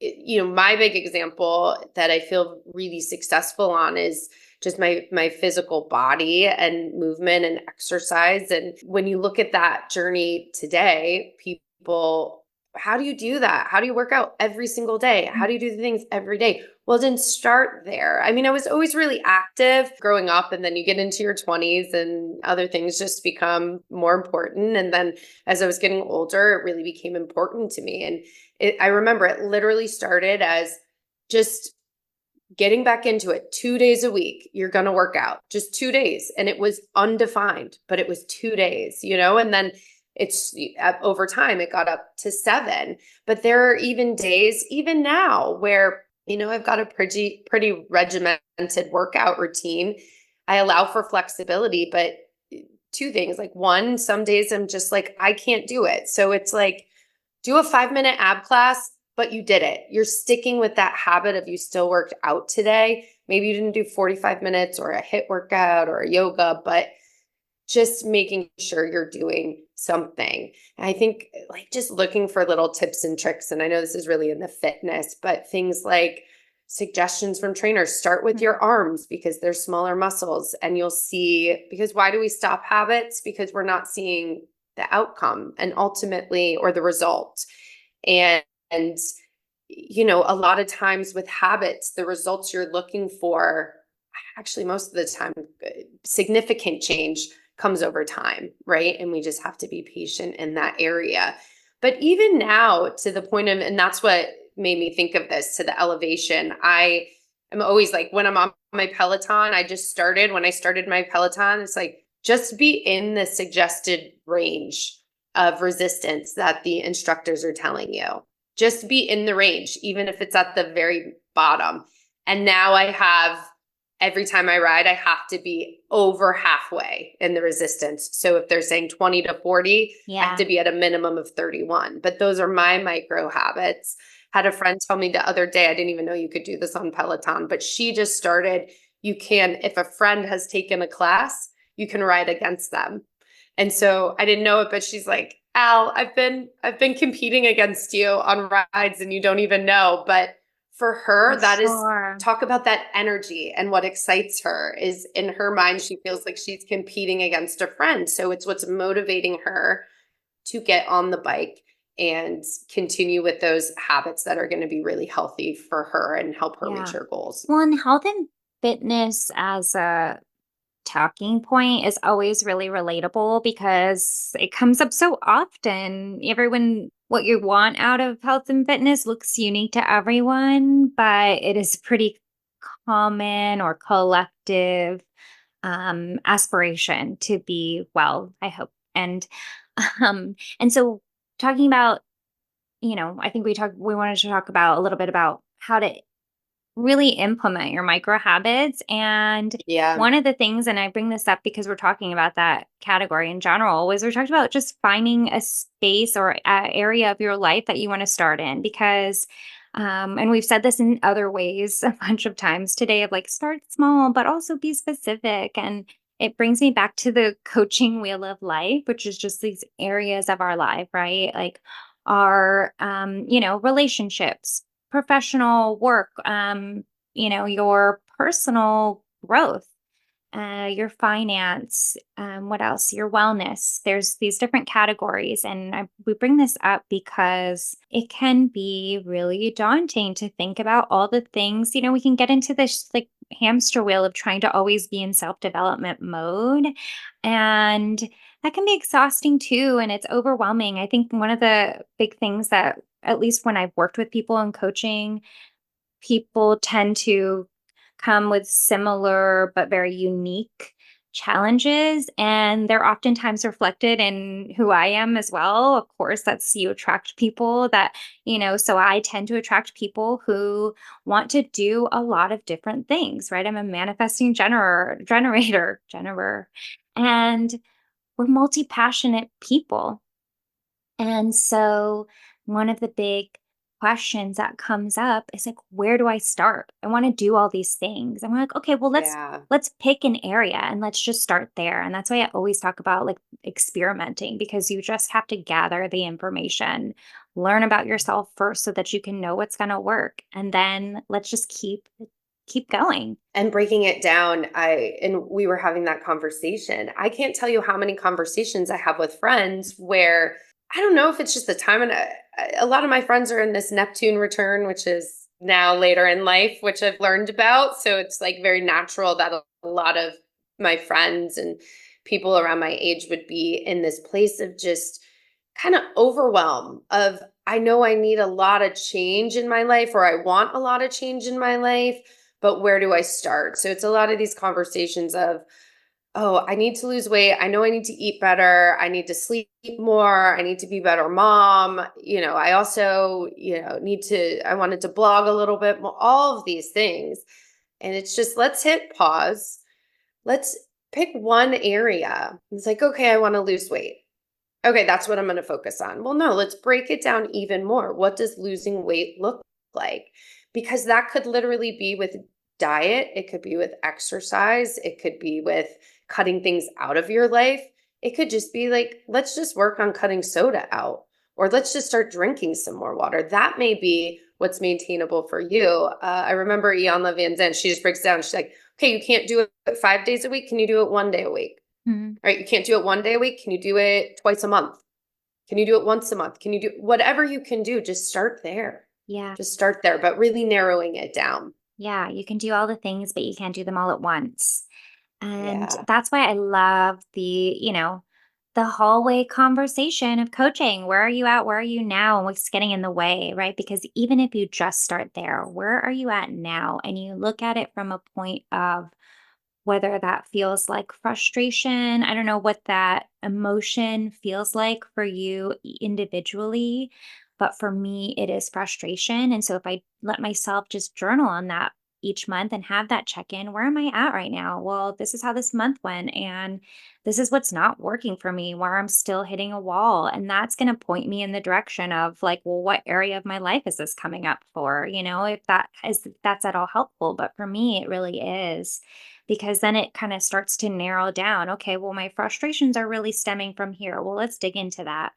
my big example that I feel really successful on is just my physical body and movement and exercise. And when you look at that journey today, people, how do you do that? How do you work out every single day? How do you do the things every day? Well, then start there. I mean, I was always really active growing up, and then you get into your 20s and other things just become more important. And then as I was getting older, it really became important to me. And I remember it literally started as just getting back into it 2 days a week. You're going to work out just 2 days. And it was undefined, but it was 2 days, and then it's over time, it got up to 7. But there are even days, even now, where, I've got a pretty regimented workout routine. I allow for flexibility, but two things, like one, some days I'm just like, I can't do it. So it's like, do a 5-minute ab class, but you did it. You're sticking with that habit of you still worked out today. Maybe you didn't do 45 minutes or a HIIT workout or a yoga, but just making sure you're doing something. And I think like just looking for little tips and tricks. And I know this is really in the fitness, but things like suggestions from trainers, start with your arms because they're smaller muscles and you'll see, because why do we stop habits? Because we're not seeing the outcome and ultimately, or the result. And a lot of times with habits, the results you're looking for, actually most of the time, significant change comes over time, right? And we just have to be patient in that area. But even now, to the point of, and that's what made me think of this, to the elevation, I am always like, when I'm on my Peloton, when I started my Peloton, it's like, just be in the suggested range of resistance that the instructors are telling you. Just be in the range, even if it's at the very bottom. And now every time I ride, I have to be over halfway in the resistance. So if they're saying 20 to 40, I have to be at a minimum of 31. But those are my micro habits. Had a friend tell me the other day, I didn't even know you could do this on Peloton, but she just started, if a friend has taken a class, you can ride against them. And so I didn't know it, but she's like, Al, I've been competing against you on rides and you don't even know. But for her, talk about that energy, and what excites her is, in her mind, she feels like she's competing against a friend. So it's what's motivating her to get on the bike and continue with those habits that are going to be really healthy for her and help her reach her goals. Well, and health and fitness as a talking point is always really relatable because it comes up so often. What you want out of health and fitness looks unique to everyone, but it is pretty common or collective aspiration to be well, I hope. And so talking about, I think we wanted to talk about a little bit about how to really implement your micro habits. And one of the things, and I bring this up because we're talking about that category in general, was we talked about just finding a space or area of your life that you want to start in. Because, and we've said this in other ways a bunch of times today, of like, start small, but also be specific. And it brings me back to the coaching wheel of life, which is just these areas of our life, right? Like our, relationships, professional work, your personal growth, your finance, what else? Your wellness. There's these different categories. And we bring this up because it can be really daunting to think about all the things, we can get into this like hamster wheel of trying to always be in self-development mode. And that can be exhausting too. And it's overwhelming. I think one of the big things that, at least when I've worked with people in coaching, people tend to come with similar but very unique challenges. And they're oftentimes reflected in who I am as well. Of course, that's, you attract people that, so I tend to attract people who want to do a lot of different things, right? I'm a manifesting generator. And we're multi-passionate people. And so one of the big questions that comes up is like, where do I start? I want to do all these things. I'm like, okay, well, Yeah. let's pick an area and let's just start there. And that's why I always talk about like experimenting, because you just have to gather the information, learn about yourself first so that you can know what's going to work. And then let's just keep going. And breaking it down, and we were having that conversation. I can't tell you how many conversations I have with friends where I don't know if it's just the time, and a lot of my friends are in this Neptune return, which is now later in life, which I've learned about. So it's like very natural that a lot of my friends and people around my age would be in this place of just kind of overwhelm of I know I need a lot of change in my life, or I want a lot of change in my life, but where do I start? So it's a lot of these conversations of, oh, I need to lose weight. I know I need to eat better. I need to sleep more. I need to be a better mom. I also, I wanted to blog a little bit more, all of these things. And it's just, let's hit pause. Let's pick one area. It's like, okay, I want to lose weight. Okay, that's what I'm going to focus on. Well, no, let's break it down even more. What does losing weight look like? Because that could literally be with diet, it could be with exercise, it could be with cutting things out of your life. It could just be like, let's just work on cutting soda out, or let's just start drinking some more water. That may be what's maintainable for you. I remember Ianla Van Zandt, she just breaks down. She's like, okay, you can't do it 5 days a week. Can you do it one day a week? Mhm. Right? You can't do it one day a week. Can you do it twice a month? Can you do it once a month? Can you do whatever you can do? Just start there. Yeah. Just start there, but really narrowing it down. Yeah. You can do all the things, but you can't do them all at once. And Yeah. that's why I love the hallway conversation of coaching. Where are you at? Where are you now? And what's getting in the way, right? Because even if you just start there, where are you at now? And you look at it from a point of whether that feels like frustration. I don't know what that emotion feels like for you individually, but for me, it is frustration. And so if I let myself just journal on that each month and have that check in, where am I at right now? Well, this is how this month went. And this is what's not working for me, where I'm still hitting a wall. And that's going to point me in the direction of like, well, what area of my life is this coming up for? If that's at all helpful. But for me, it really is, because then it kind of starts to narrow down. Okay, well, my frustrations are really stemming from here. Well, let's dig into that.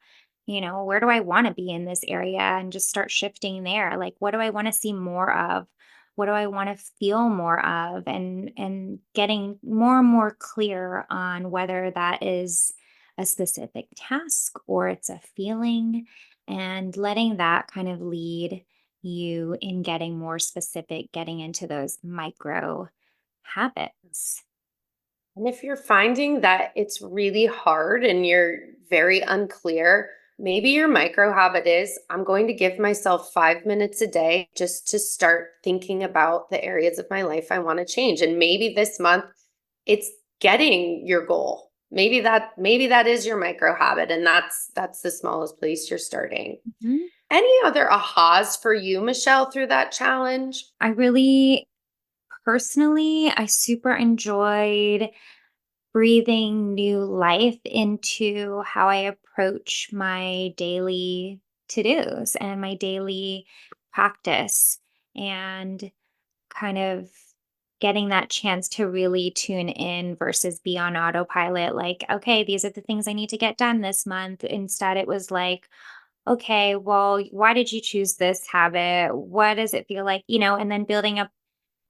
Where do I want to be in this area and just start shifting there? Like, what do I want to see more of? What do I want to feel more of? And getting more and more clear on whether that is a specific task or it's a feeling, and letting that kind of lead you in getting more specific, getting into those micro habits. And if you're finding that it's really hard and you're very unclear, maybe your micro habit is I'm going to give myself 5 minutes a day just to start thinking about the areas of my life I want to change. And maybe this month it's getting your goal. Maybe that is your micro habit, and that's the smallest place you're starting. Mhm. Any other ahas for you, Michelle, through that challenge? I really personally, I super enjoyed breathing new life into how I approach my daily to dos and my daily practice, and kind of getting that chance to really tune in versus be on autopilot. Like, okay, these are the things I need to get done this month. Instead, it was like, okay, well, why did you choose this habit? What does it feel like? And then building up.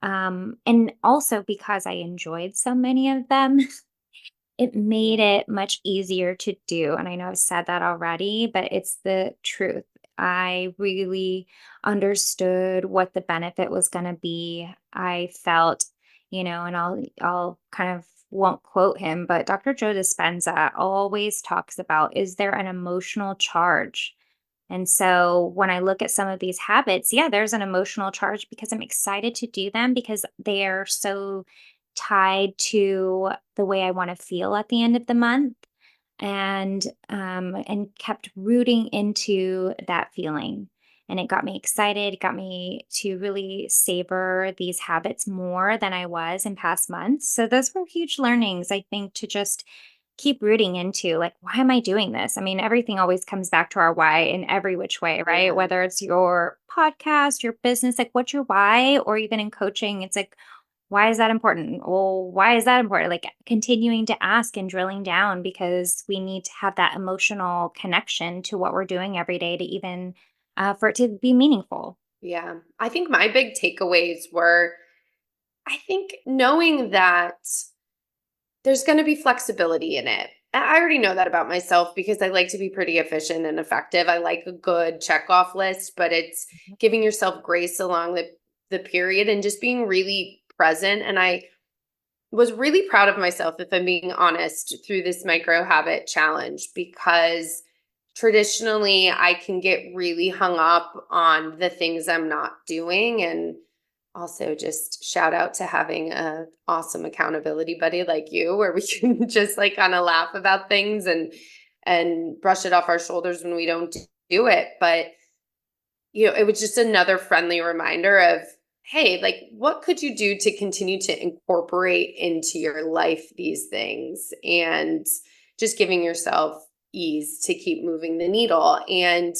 And also because I enjoyed so many of them, it made Yeah. it much easier to do, and I know I've said that already, but it's the truth. I really understood what the benefit was gonna be. I felt, and I'll kind of won't quote him, but Dr. Joe Dispenza always talks about, is there an emotional charge? And so when I look at some of these habits, yeah, there's an emotional charge because I'm excited to do them because they are so tied to the way I want to feel at the end of the month, and kept rooting into that feeling. And it got me excited, it got me to really savor these habits more than I was in past months. So those were huge learnings, I think, to just keep rooting into, like, why am I doing this? I mean, everything always comes back to our why in every which way, right? Yeah. Whether it's your podcast, your business, like, what's your why? Or even in coaching, it's like, why is that important? Well, why is that important? Like, continuing to ask and drilling down, because we need to have that emotional connection to what we're doing every day to even for it to be meaningful. Yeah. I think my big takeaways were, I think knowing that there's going to be flexibility in it. I already know that about myself because I like to be pretty efficient and effective. I like a good check off list, but it's giving yourself grace along the period and just being really present. And I was really proud of myself, if I'm being honest, through this micro habit challenge, because traditionally I can get really hung up on the things I'm not doing. And also just shout out to having a awesome accountability buddy like you, where we can just like kind of laugh about things and brush it off our shoulders when we don't do it. But it was just another friendly reminder of, hey, like, what could you do to continue to incorporate into your life these things, and just giving yourself ease to keep moving the needle. And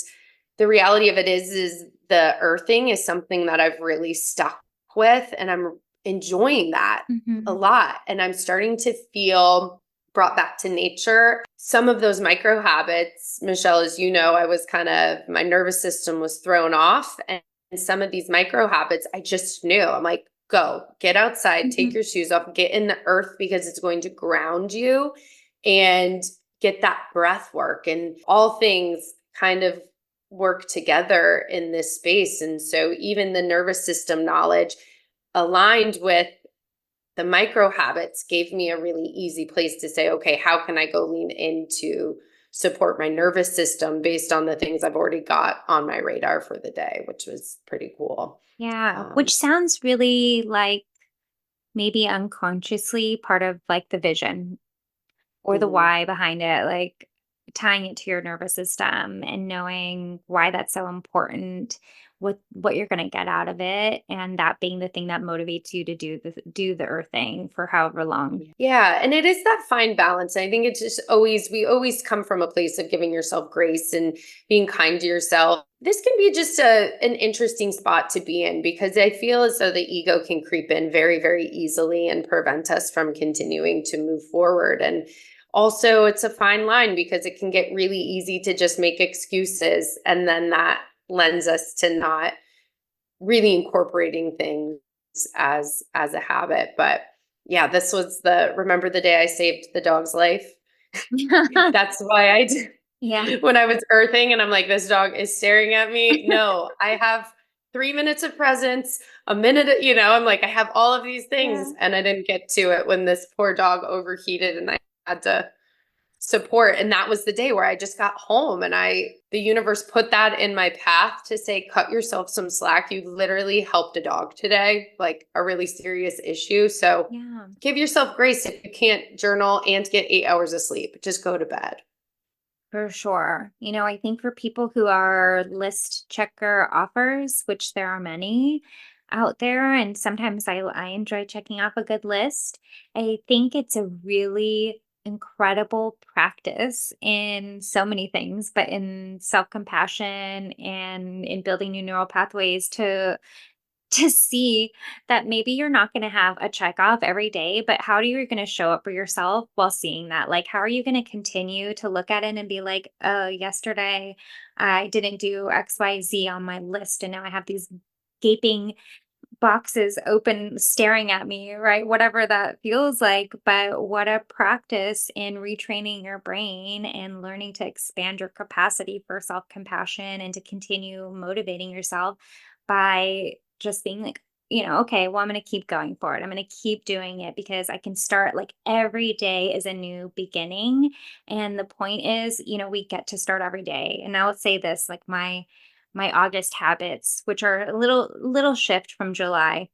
the reality of it is the earthing is something that I've really stuck with, and I'm enjoying that a Mhm. lot. And I'm starting to feel brought back to nature. Some of those micro habits, Michelle, as you know, I was my nervous system was thrown off. And some of these micro habits, I just knew. I'm like, go, get outside, take Mhm. your shoes off, get in the earth, because it's going to ground you, and get that breath work. And all things kind of work together in this space. And so even the nervous system knowledge aligned with the micro habits gave me a really easy place to say, okay, how can I go lean into support my nervous system based on the things I've already got on my radar for the day, which was pretty cool. Yeah, Um, which sounds really like maybe unconsciously part of like the vision or the mhm. why behind it, like tying it to your nervous system and knowing why that's so important, what you're going to get out of it, and that being the thing that motivates you to do the earthing for however long. Yeah, and it is that fine balance. I think it's just always, we always come from a place of giving yourself grace and being kind to yourself. This can be just an interesting spot to be in, because I feel as though the ego can creep in very, very easily and prevent us from continuing to move forward. And also, it's a fine line because it can get really easy to just make excuses, and then that lends us to not really incorporating things as a habit. But yeah, this was the remember the day I saved the dog's life. That's why I did Yeah. when I was earthing and I'm like, this dog is staring at me. No, I have 3 minutes of presence, a minute, I'm like, I have all of these things, Yeah. and I didn't get to it when this poor dog overheated and I had to support. And that was the day where I just got home, and the universe put that in my path to say, cut yourself some slack. You literally helped a dog today, like a really serious issue. So Yeah. give yourself grace. If you can't journal and get 8 hours of sleep, just go to bed. For sure. I think for people who are list checker offers, which there are many out there, and sometimes I enjoy checking off a good list. I think it's a really incredible practice in so many things, but in self compassion and in building new neural pathways to see that maybe you're not going to have a check off every day, but how are you going to show up for yourself while seeing that? Like, how are you going to continue to look at it and be like, oh, yesterday I didn't do XYZ on my list, and now I have these gaping boxes open staring at me, right? Whatever that feels like. But what a practice in retraining your brain and learning to expand your capacity for self compassion and to continue motivating yourself by just being like, okay, well, I'm going to keep going for it. I'm going to keep doing it because I can start like every day is a new beginning. And the point is, we get to start every day. And I would say this, like my August habits, which are a little shift from July.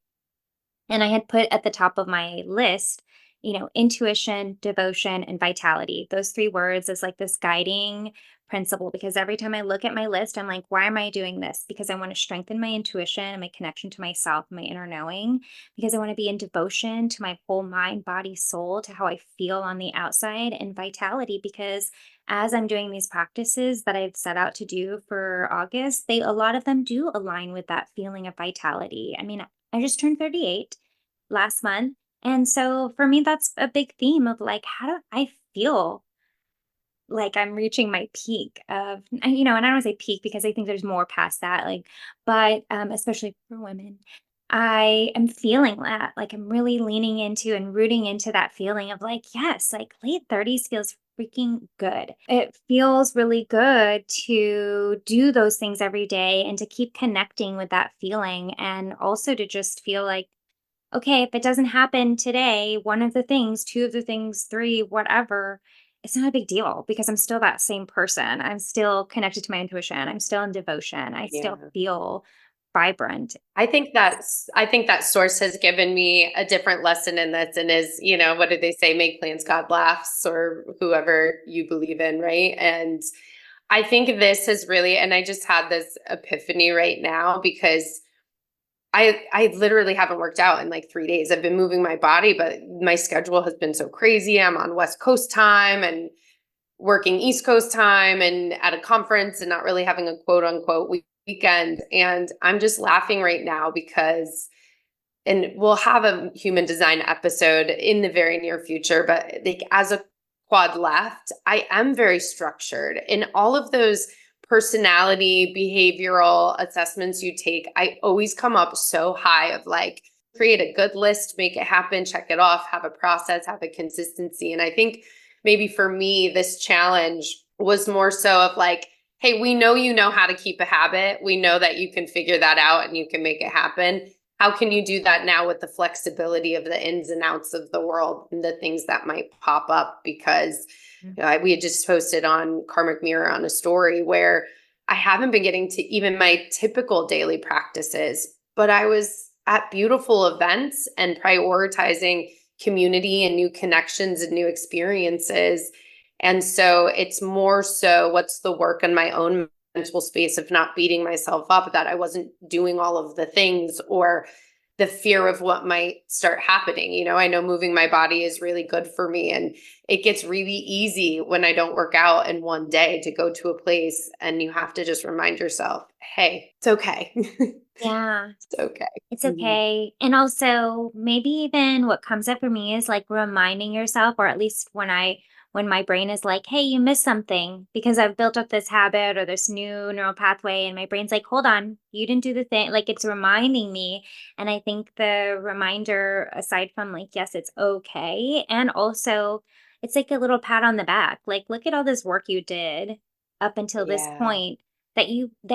And I had put at the top of my list, intuition, devotion, and vitality. Those three words is like this guiding principle because every time I look at my list, I'm like, why am I doing this? Because I want to strengthen my intuition and my connection to myself, my inner knowing, because I want to be in devotion to my whole mind, body, soul, to how I feel on the outside, and vitality because as I'm doing these practices that I've set out to do for August, a lot of them do align with that feeling of vitality. I mean, I just turned 38 last month. And so for me, that's a big theme of like, how do I feel like I'm reaching my peak of, and I don't wanna say peak because I think there's more past that, like, but especially for women, I am feeling that. Like I'm really leaning into and rooting into that feeling of like, yes, like late 30s feels freaking good. It feels really good to do those things every day and to keep connecting with that feeling and also to just feel like okay, if it doesn't happen today, one of the things, two of the things, three, whatever, it's not a big deal because I'm still that same person. I'm still connected to my intuition. I'm still in devotion. I still Yeah. feel vibrant. I think that source has given me a different lesson in this and is, what do they say? Make plans, God laughs, or whoever you believe in, right? And I think this has really, and I just had this epiphany right now because I literally haven't worked out in like 3 days. I've been moving my body, but my schedule has been so crazy. I'm on West Coast time and working East Coast time and at a conference and not really having a quote unquote weekend. And I'm just laughing right now because, and we'll have a human design episode in the very near future, but like as a quad left, I am very structured in all of those personality behavioral assessments you take. I always come up so high of like, create a good list, make it happen, check it off, have a process, have a consistency. And I think maybe for me, this challenge was more so of like, hey, we know you know how to keep a habit. We know that you can figure that out and you can make it happen. How can you do that now with the flexibility of the ins and outs of the world and the things that might pop up? Because Mm. we had just posted on Karmic Mirror on a story where I haven't been getting to even my typical daily practices, but I was at beautiful events and prioritizing community and new connections and new experiences. And so it's more so what's the work in my own mental space of not beating myself up that I wasn't doing all of the things or the fear of what might start happening. I know moving my body is really good for me and it gets really easy when I don't work out in one day to go to a place and you have to just remind yourself, hey, it's okay. Yeah. It's okay. It's Mhm. okay. And also, maybe even what comes up for me is like reminding yourself, or at least when my brain is like, hey, you missed something because I've built up this habit or this new neural pathway, and my brain's like, hold on, you didn't do the thing. Like it's reminding me. And I think the reminder, aside from like, yes, it's okay, and also it's like a little pat on the back. Like, look at all this work you did up until this Yeah. point that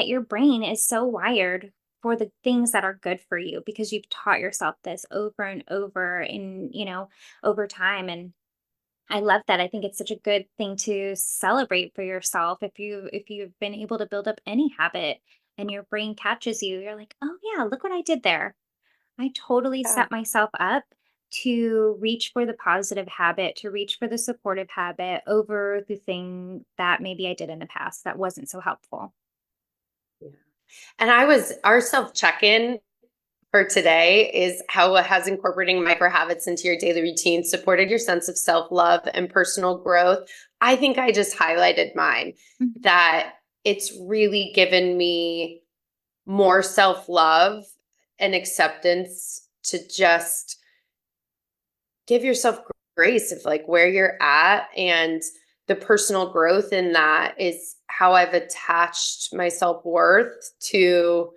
your brain is so wired for the things that are good for you because you've taught yourself this over and over over time. And I love that. I think it's such a good thing to celebrate for yourself if you've been able to build up any habit and your brain catches you, you're like, oh yeah, look what I did there. I totally Yeah. set myself up to reach for the positive habit, to reach for the supportive habit over the thing that maybe I did in the past that wasn't so helpful. Yeah. And our self check in for today is how has incorporating micro habits into your daily routine supported your sense of self love and personal growth. I think I just highlighted mine Mhm. that it's really given me more self love and acceptance to just give yourself grace of like where you're at and the personal growth in that is how I've attached my self-worth to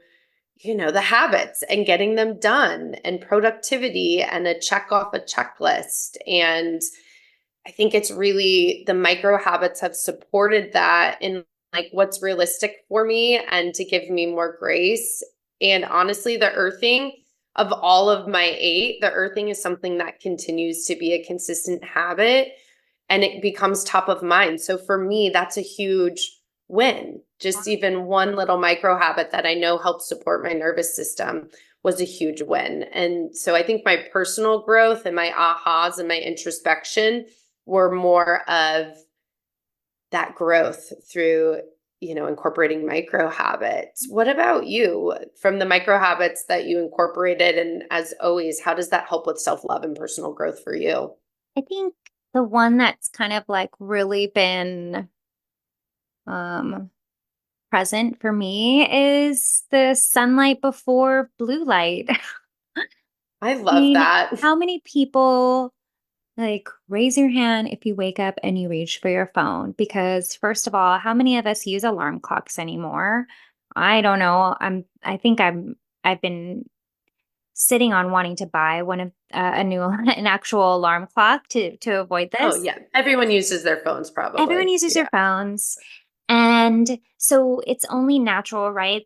the habits and getting them done and productivity and a check off a checklist. And I think it's really the micro habits have supported that in like what's realistic for me and to give me more grace. And honestly, the earthing of all of my eight, the earthing is something that continues to be a consistent habit and it becomes top of mind. So for me, that's a huge win. Just even one little micro habit that I know helps support my nervous system was a huge win. And so I think my personal growth and my ahas and my introspection were more of that growth through, incorporating micro habits. What about you, from the micro habits that you incorporated? And as always, how does that help with self-love and personal growth for you? I think the one that's kind of like really been um present for me is the sunlight before blue light. I I love mean, that. how many people like raise your hand if you wake up and you reach for your phone? Because first of all, how many of us use alarm clocks anymore? I don't know. I've been sitting on wanting to buy one of a new an actual alarm clock to avoid Oh, this. yeah. Everyone uses their phones Everyone probably. uses their Yeah. phones. And so it's only natural, right?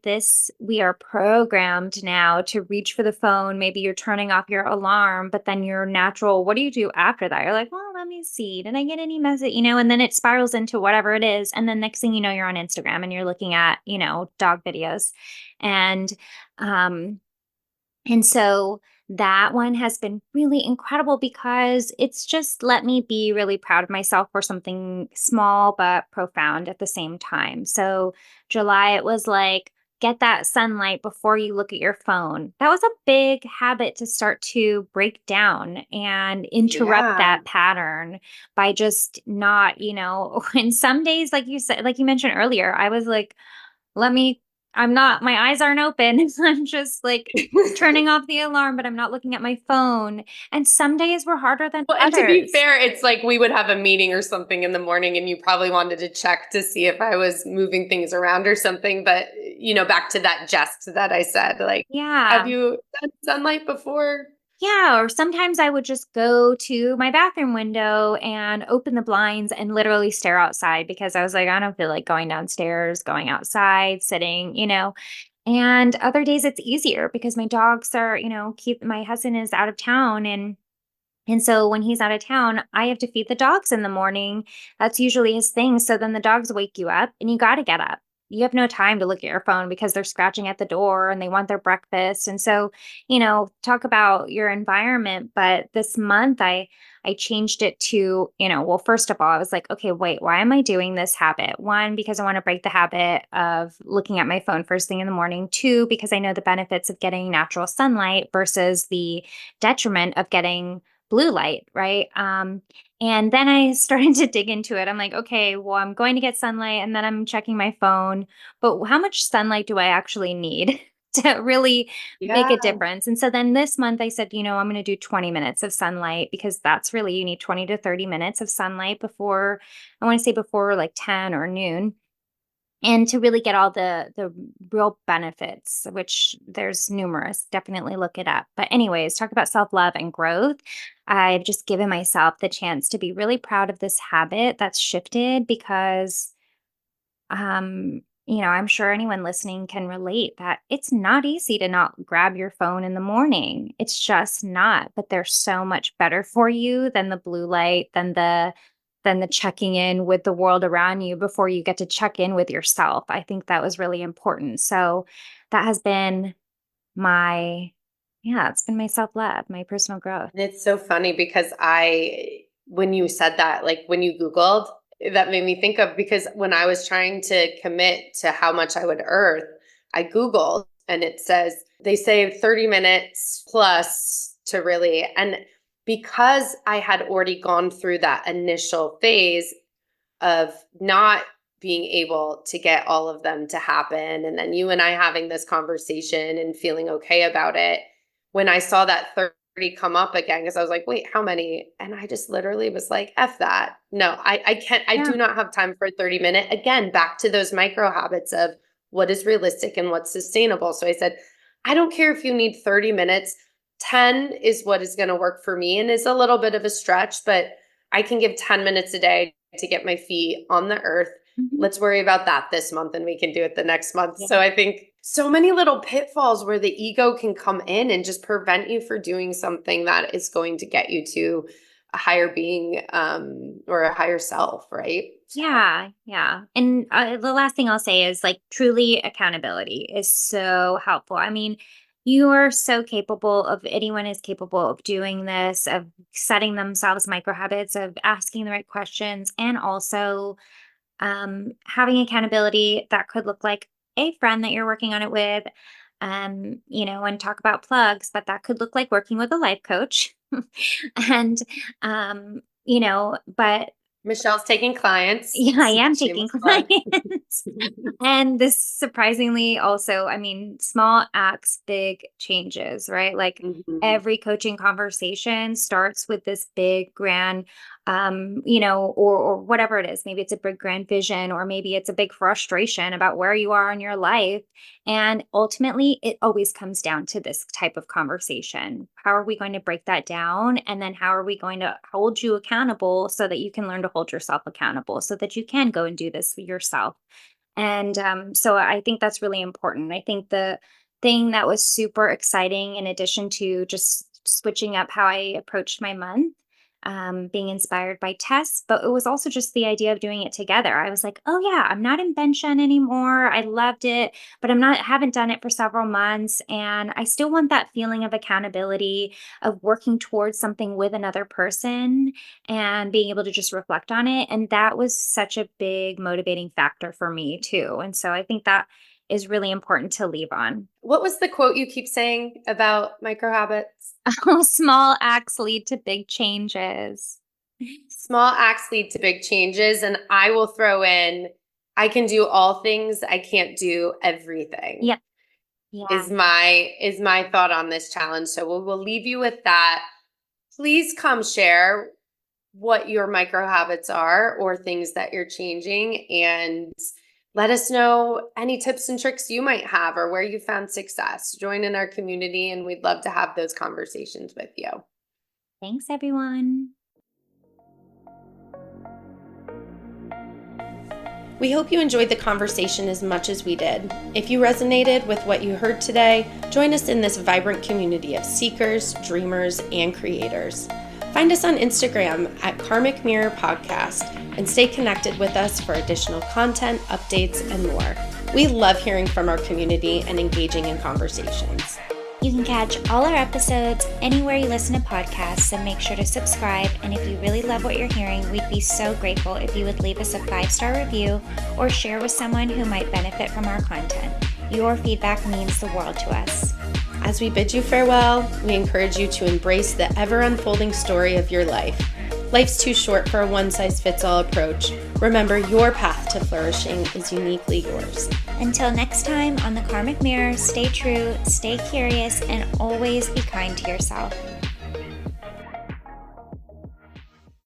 We are programmed now to reach for the phone. Maybe you're turning off your alarm, but then your natural, what do you do after that? You're like, well, let me see. Did I get any message? And then it spirals into whatever it is. And then next thing you know, you're on Instagram and you're looking at, dog videos. And um, and so that one has been really incredible because it's just let me be really proud of myself for something small but profound at the same time. So, July, it was like, get that sunlight before you look at your phone. That was a big habit to start to break down and interrupt Yeah. that pattern by just not, and some days, like you said, like you mentioned earlier, I was like, let me I'm not my eyes aren't open. I'm just, like, turning off the alarm, but I'm not looking at my phone, and some days were harder than Well, and to be others. fair, it's like we would have a meeting or something in the morning and you probably wanted to check to see if I was moving things around or something. But, back to that jest that I said, like, have Yeah. you done sunlight before? Yeah, or sometimes I would just go to my bathroom window and open the blinds and literally stare outside because I was like, I don't feel like going downstairs, going outside, sitting. And other days it's easier because my dogs are, keep my husband is out of town and so when he's out of town, I have to feed the dogs in the morning. That's usually his thing. So then the dogs wake you up and you got to get up. You have no time to look at your phone because they're scratching at the door and they want their breakfast. And so, talk about your environment, but this month I changed it to, well, first of all, I was like, okay, wait, why am I doing this habit? One, because I want to break the habit of looking at my phone first thing in the morning. Two, because I know the benefits of getting natural sunlight versus the detriment of getting blue light, right? And then I started to dig into it. I'm like, okay, well, I'm going to get sunlight and then I'm checking my phone, but how much sunlight do I actually need to really make Yeah. a difference? And so then this month I said, I'm going to do 20 minutes of sunlight because that's really, you need 20 to 30 minutes of sunlight before, I want to say before like 10 or noon and to really get all the real benefits, which there's numerous, definitely look it up. But anyways, talk about self-love and growth. I've just given myself the chance to be really proud of this habit that's shifted because I'm sure anyone listening can relate that it's not easy to not grab your phone in the morning. It's just not, but they're so much better for you than the blue light, than the checking in with the world around you before you get to check in with yourself. I think that was really important. So that has been my yeah, it's been my self-love, my personal growth. And it's so funny because when you said that, like when you Googled, that made me think of, because when I was trying to commit to how much I would earn, I Googled and it says they say 30 minutes plus to really, and because I had already gone through that initial phase of not being able to get all of them to happen. And then you and I having this conversation and feeling okay about it. When I saw that 30 come up again, because I was like, wait, how many? And I just literally was like, F that. No, I can't, I Yeah. do not have time for a 30-minute. Again, back to those micro habits of what is realistic and what's sustainable. So I said, I don't care if you need 30 minutes. 10 is what is going to work for me and is a little bit of a stretch, but I can give 10 minutes a day to get my feet on the earth. Mhm. Let's worry about that this month and we can do it the next month. Yeah. So I think so many little pitfalls where the ego can come in and just prevent you from doing something that is going to get you to a higher being, or a higher self, right? So Yeah, yeah. And the last thing I'll say is like truly accountability is so helpful. I mean, You are so capable of anyone is capable of doing this, of setting themselves micro habits, of asking the right questions, and also having accountability that could look like a friend that you're working on it with, and talk about plugs, but that could look like working with a life coach. and, but Michelle's taking clients. yeah, I am taking Shameless plug. clients. And this surprisingly also, I mean, small acts, big changes, right? Like Mhm. every coaching conversation starts with this big grand, or whatever it is. Maybe it's a big grand vision, or maybe it's a big frustration about where you are in your life. And ultimately, it always comes down to this type of conversation. How are we going to break that down? And then how are we going to hold you accountable so that you can learn to hold yourself accountable so that you can go and do this yourself? And so I think that's really important. I think the thing that was super exciting, in addition to just switching up how I approached my month, being inspired by Tess, but it was also just the idea of doing it together. I was like, oh yeah, I'm not in Benshan anymore. I loved it, but haven't done it for several months. And I still want that feeling of accountability of working towards something with another person and being able to just reflect on it. And that was such a big motivating factor for me too. And so I think that is really important to leave on. What was the quote you keep saying about micro habits? Small acts lead to big changes. Small acts lead to big changes. And I will throw in, I can do all things, I can't do everything. Yep. Yeah. Is my thought on this challenge. So we'll leave you with that. Please come share what your micro habits are or things that you're changing, and let us know any tips and tricks you might have or where you found success. Join in our community and we'd love to have those conversations with you. Thanks, everyone. We hope you enjoyed the conversation as much as we did. If you resonated with what you heard today, join us in this vibrant community of seekers, dreamers, and creators. Find us on Instagram at Karmic Mirror Podcast and stay connected with us for additional content, updates, and more. We love hearing from our community and engaging in conversations. You can catch all our episodes anywhere you listen to podcasts, so make sure to subscribe. And if you really love what you're hearing, we'd be so grateful if you would leave us a 5-star review or share with someone who might benefit from our content. Your feedback means the world to us. As we bid you farewell, we encourage you to embrace the ever-unfolding story of your life. Life's too short for a one-size-fits-all approach. Remember, your path to flourishing is uniquely yours. Until next time on the Karmic Mirror, stay true, stay curious, and always be kind to yourself.